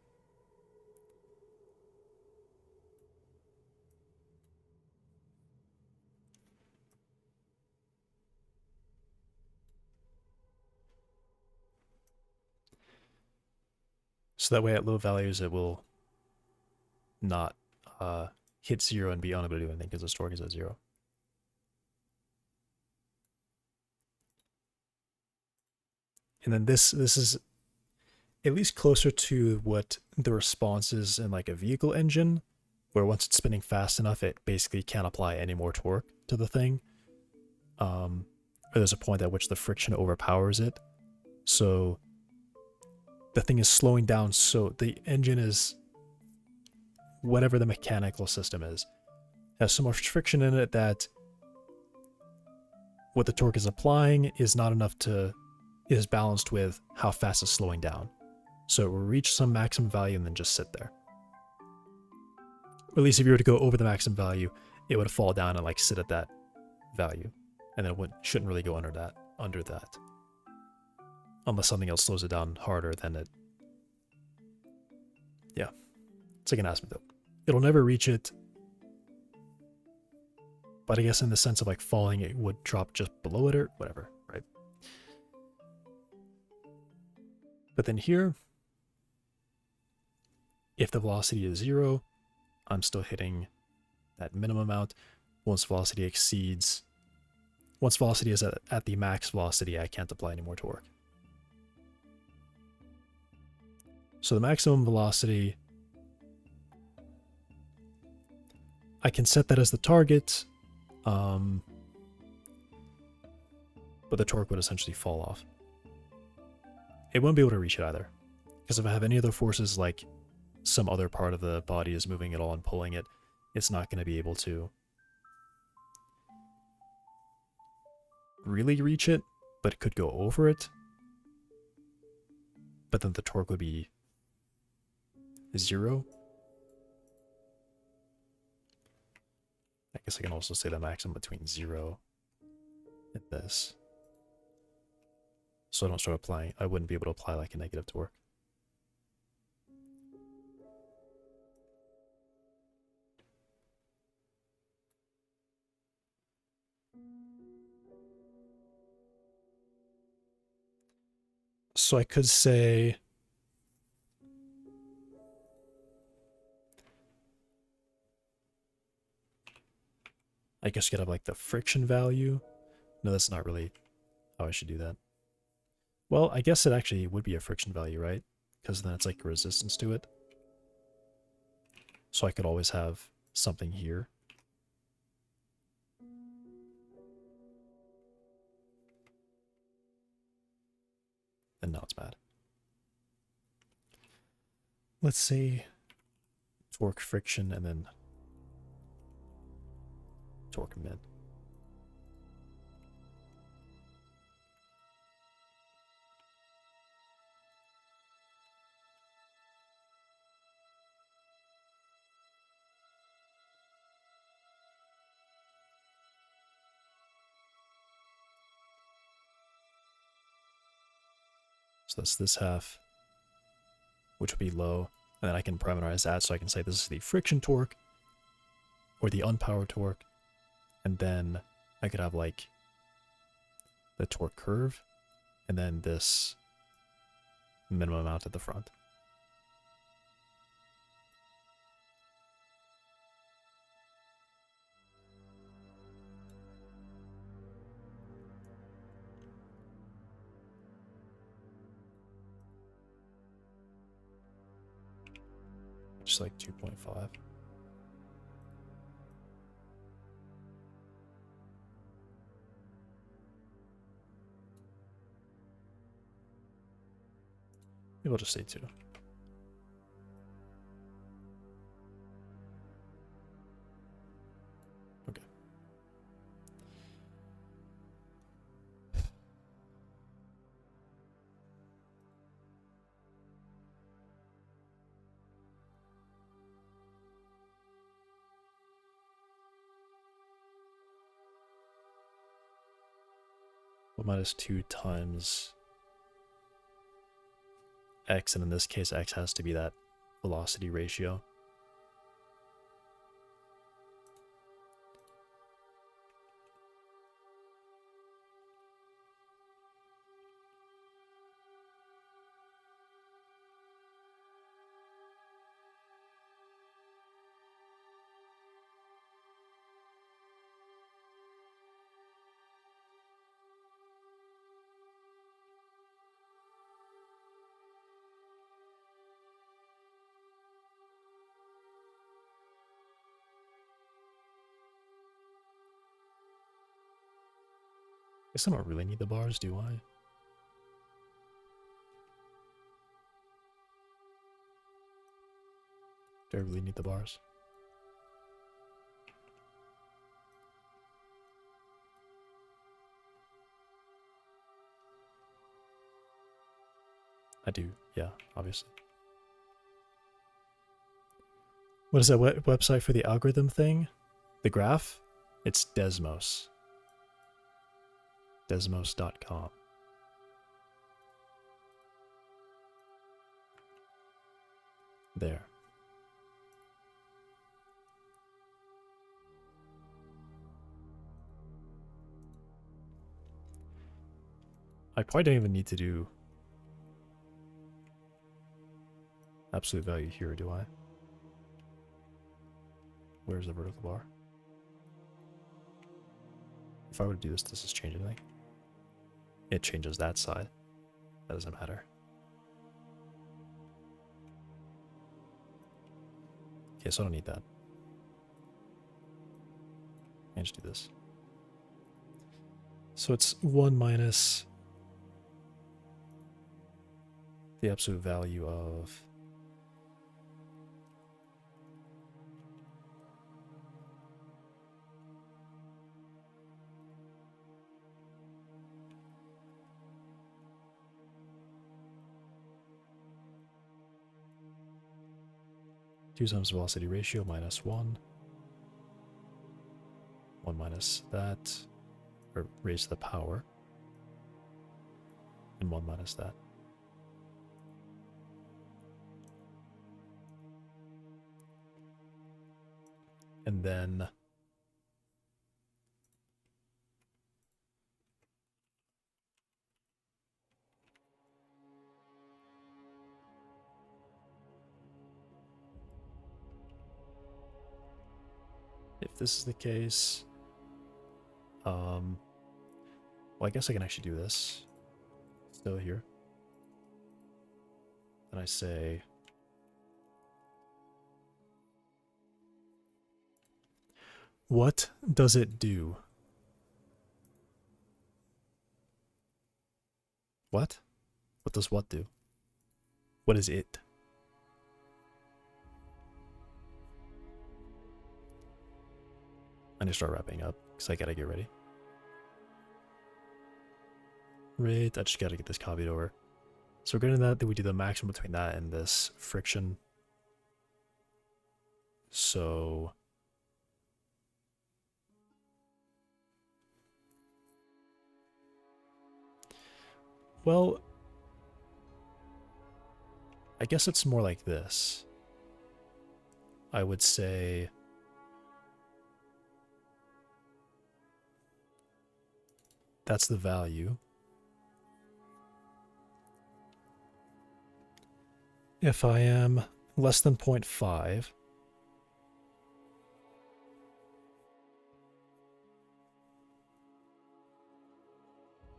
So that way at low values it will not hit 0 and be unable to do anything because the torque is at 0. And then this is at least closer to what the response is in like a vehicle engine, where once it's spinning fast enough, it basically can't apply any more torque to the thing. Or there's a point at which the friction overpowers it. So the thing is slowing down, so the engine is, whatever the mechanical system is, has so much friction in it that what the torque is applying is not enough to, is balanced with how fast it's slowing down. So it will reach some maximum value and then just sit there. Or at least if you were to go over the maximum value, it would fall down and like sit at that value. And then it shouldn't really go under that. Unless something else slows it down harder than it. Yeah. It's like an asymptote. It'll never reach it. But I guess in the sense of like falling, it would drop just below it or whatever, right? But then here, if the velocity is 0, I'm still hitting that minimum amount. Once velocity is at the max velocity, I can't apply any more torque. So the maximum velocity, I can set that as the target, but the torque would essentially fall off. It won't be able to reach it either, because if I have any other forces like some other part of the body is moving it all and pulling it, it's not going to be able to really reach it, but it could go over it. But then the torque would be 0. I guess I can also say the maximum between 0 and this. So I don't start applying, I wouldn't be able to apply like a negative torque. So I could say I guess you could have like the friction value. No, that's not really how I should do that. Well, I guess it actually would be a friction value, right? Because then it's like a resistance to it. So I could always have something here. And now it's bad. Let's say torque friction and then torque mid. So that's this half, which would be low. And then I can parameterize that, so I can say this is the friction torque or the unpowered torque. And then I could have like the torque curve and then this minimum amount at the front. Just like 2.5. Maybe I'll just say 2. Okay. Well, minus 2 times x, and in this case, x has to be that velocity ratio. Guess I don't really need the bars, do I? Do I really need the bars? I do, yeah, obviously. What is that website for the algorithm thing? The graph? It's Desmos. Desmos.com. There. I probably don't even need to do absolute value here, do I? Where's the vertical bar? If I were to do this, does this change anything? It changes that side. That doesn't matter. Okay, so I don't need that. And just do this. So it's 1 minus the absolute value of two times velocity ratio minus 1. 1 minus that, or raise to the power, and 1 minus that. And then if this is the case, well, I guess I can actually do this still here. And I say what does it do? What? What does what do? What is it? I need to start wrapping up because I gotta get ready. Right, I just gotta get this copied over. So we're getting that we do the maximum between that and this friction. So well, I guess it's more like this. I would say that's the value. If I am less than 0.5,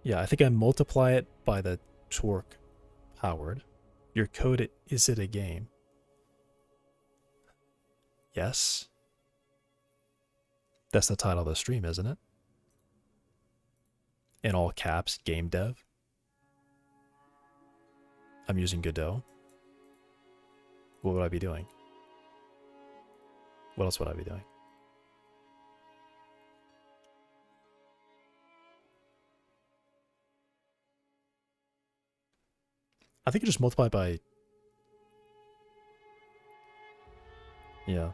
yeah, I think I multiply it by the torque powered. Your code, is it a game? Yes. That's the title of the stream, isn't it? In all caps, game dev. I'm using Godot, what would I be doing? What else would I be doing? I think you just multiply by... Yeah.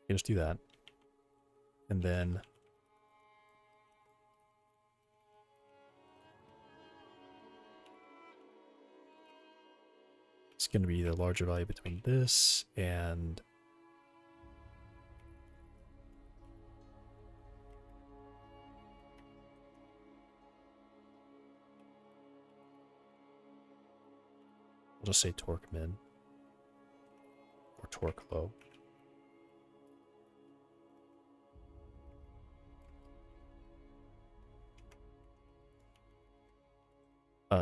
You just do that. And then... it's going to be the larger value between this and... I'll just say torque min. Or torque low.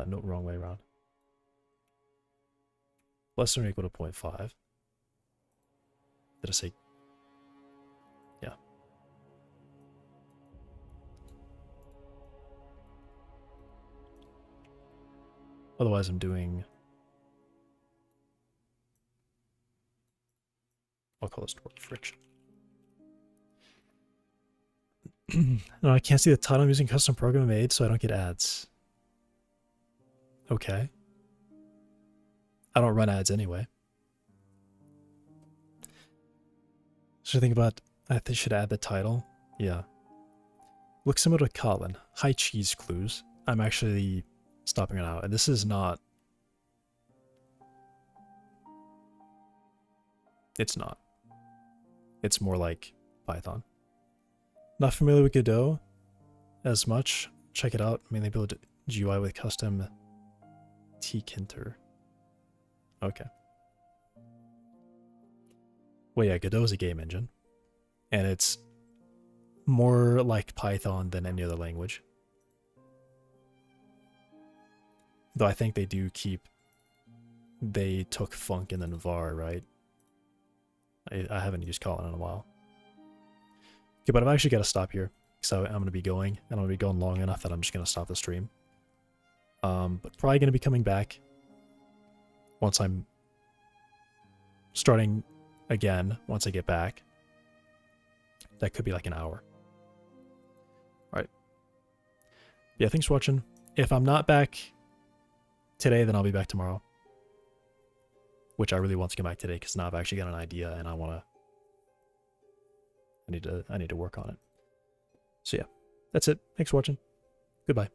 No, wrong way around. Less than or equal to 0.5. Did I say? Yeah. Otherwise, I'm doing... I'll call this torque friction. No, I can't see the title. I'm using custom program made, so I don't get ads. Okay. I don't run ads anyway. So think about, I think I should add the title. Yeah. Looks similar to Kotlin. High cheese clues. I'm actually stopping it out. And this is not... It's not. It's more like Python. Not familiar with Godot as much. Check it out. Mainly build GUI with custom tkinter. Okay. Well, yeah, Godot is a game engine. And it's more like Python than any other language. Though I think they do keep... They took Func and then var, right? I haven't used Kotlin in a while. Okay, but I've actually got to stop here. So I'm going to be going, and I'm going to be going long enough that I'm just going to stop the stream. But probably going to be coming back once I'm starting again, once I get back. That could be like an hour. Alright. Yeah, thanks for watching. If I'm not back today, then I'll be back tomorrow. Which I really want to come back today, because now I've actually got an idea, and I need to work on it. So yeah, that's it. Thanks for watching. Goodbye.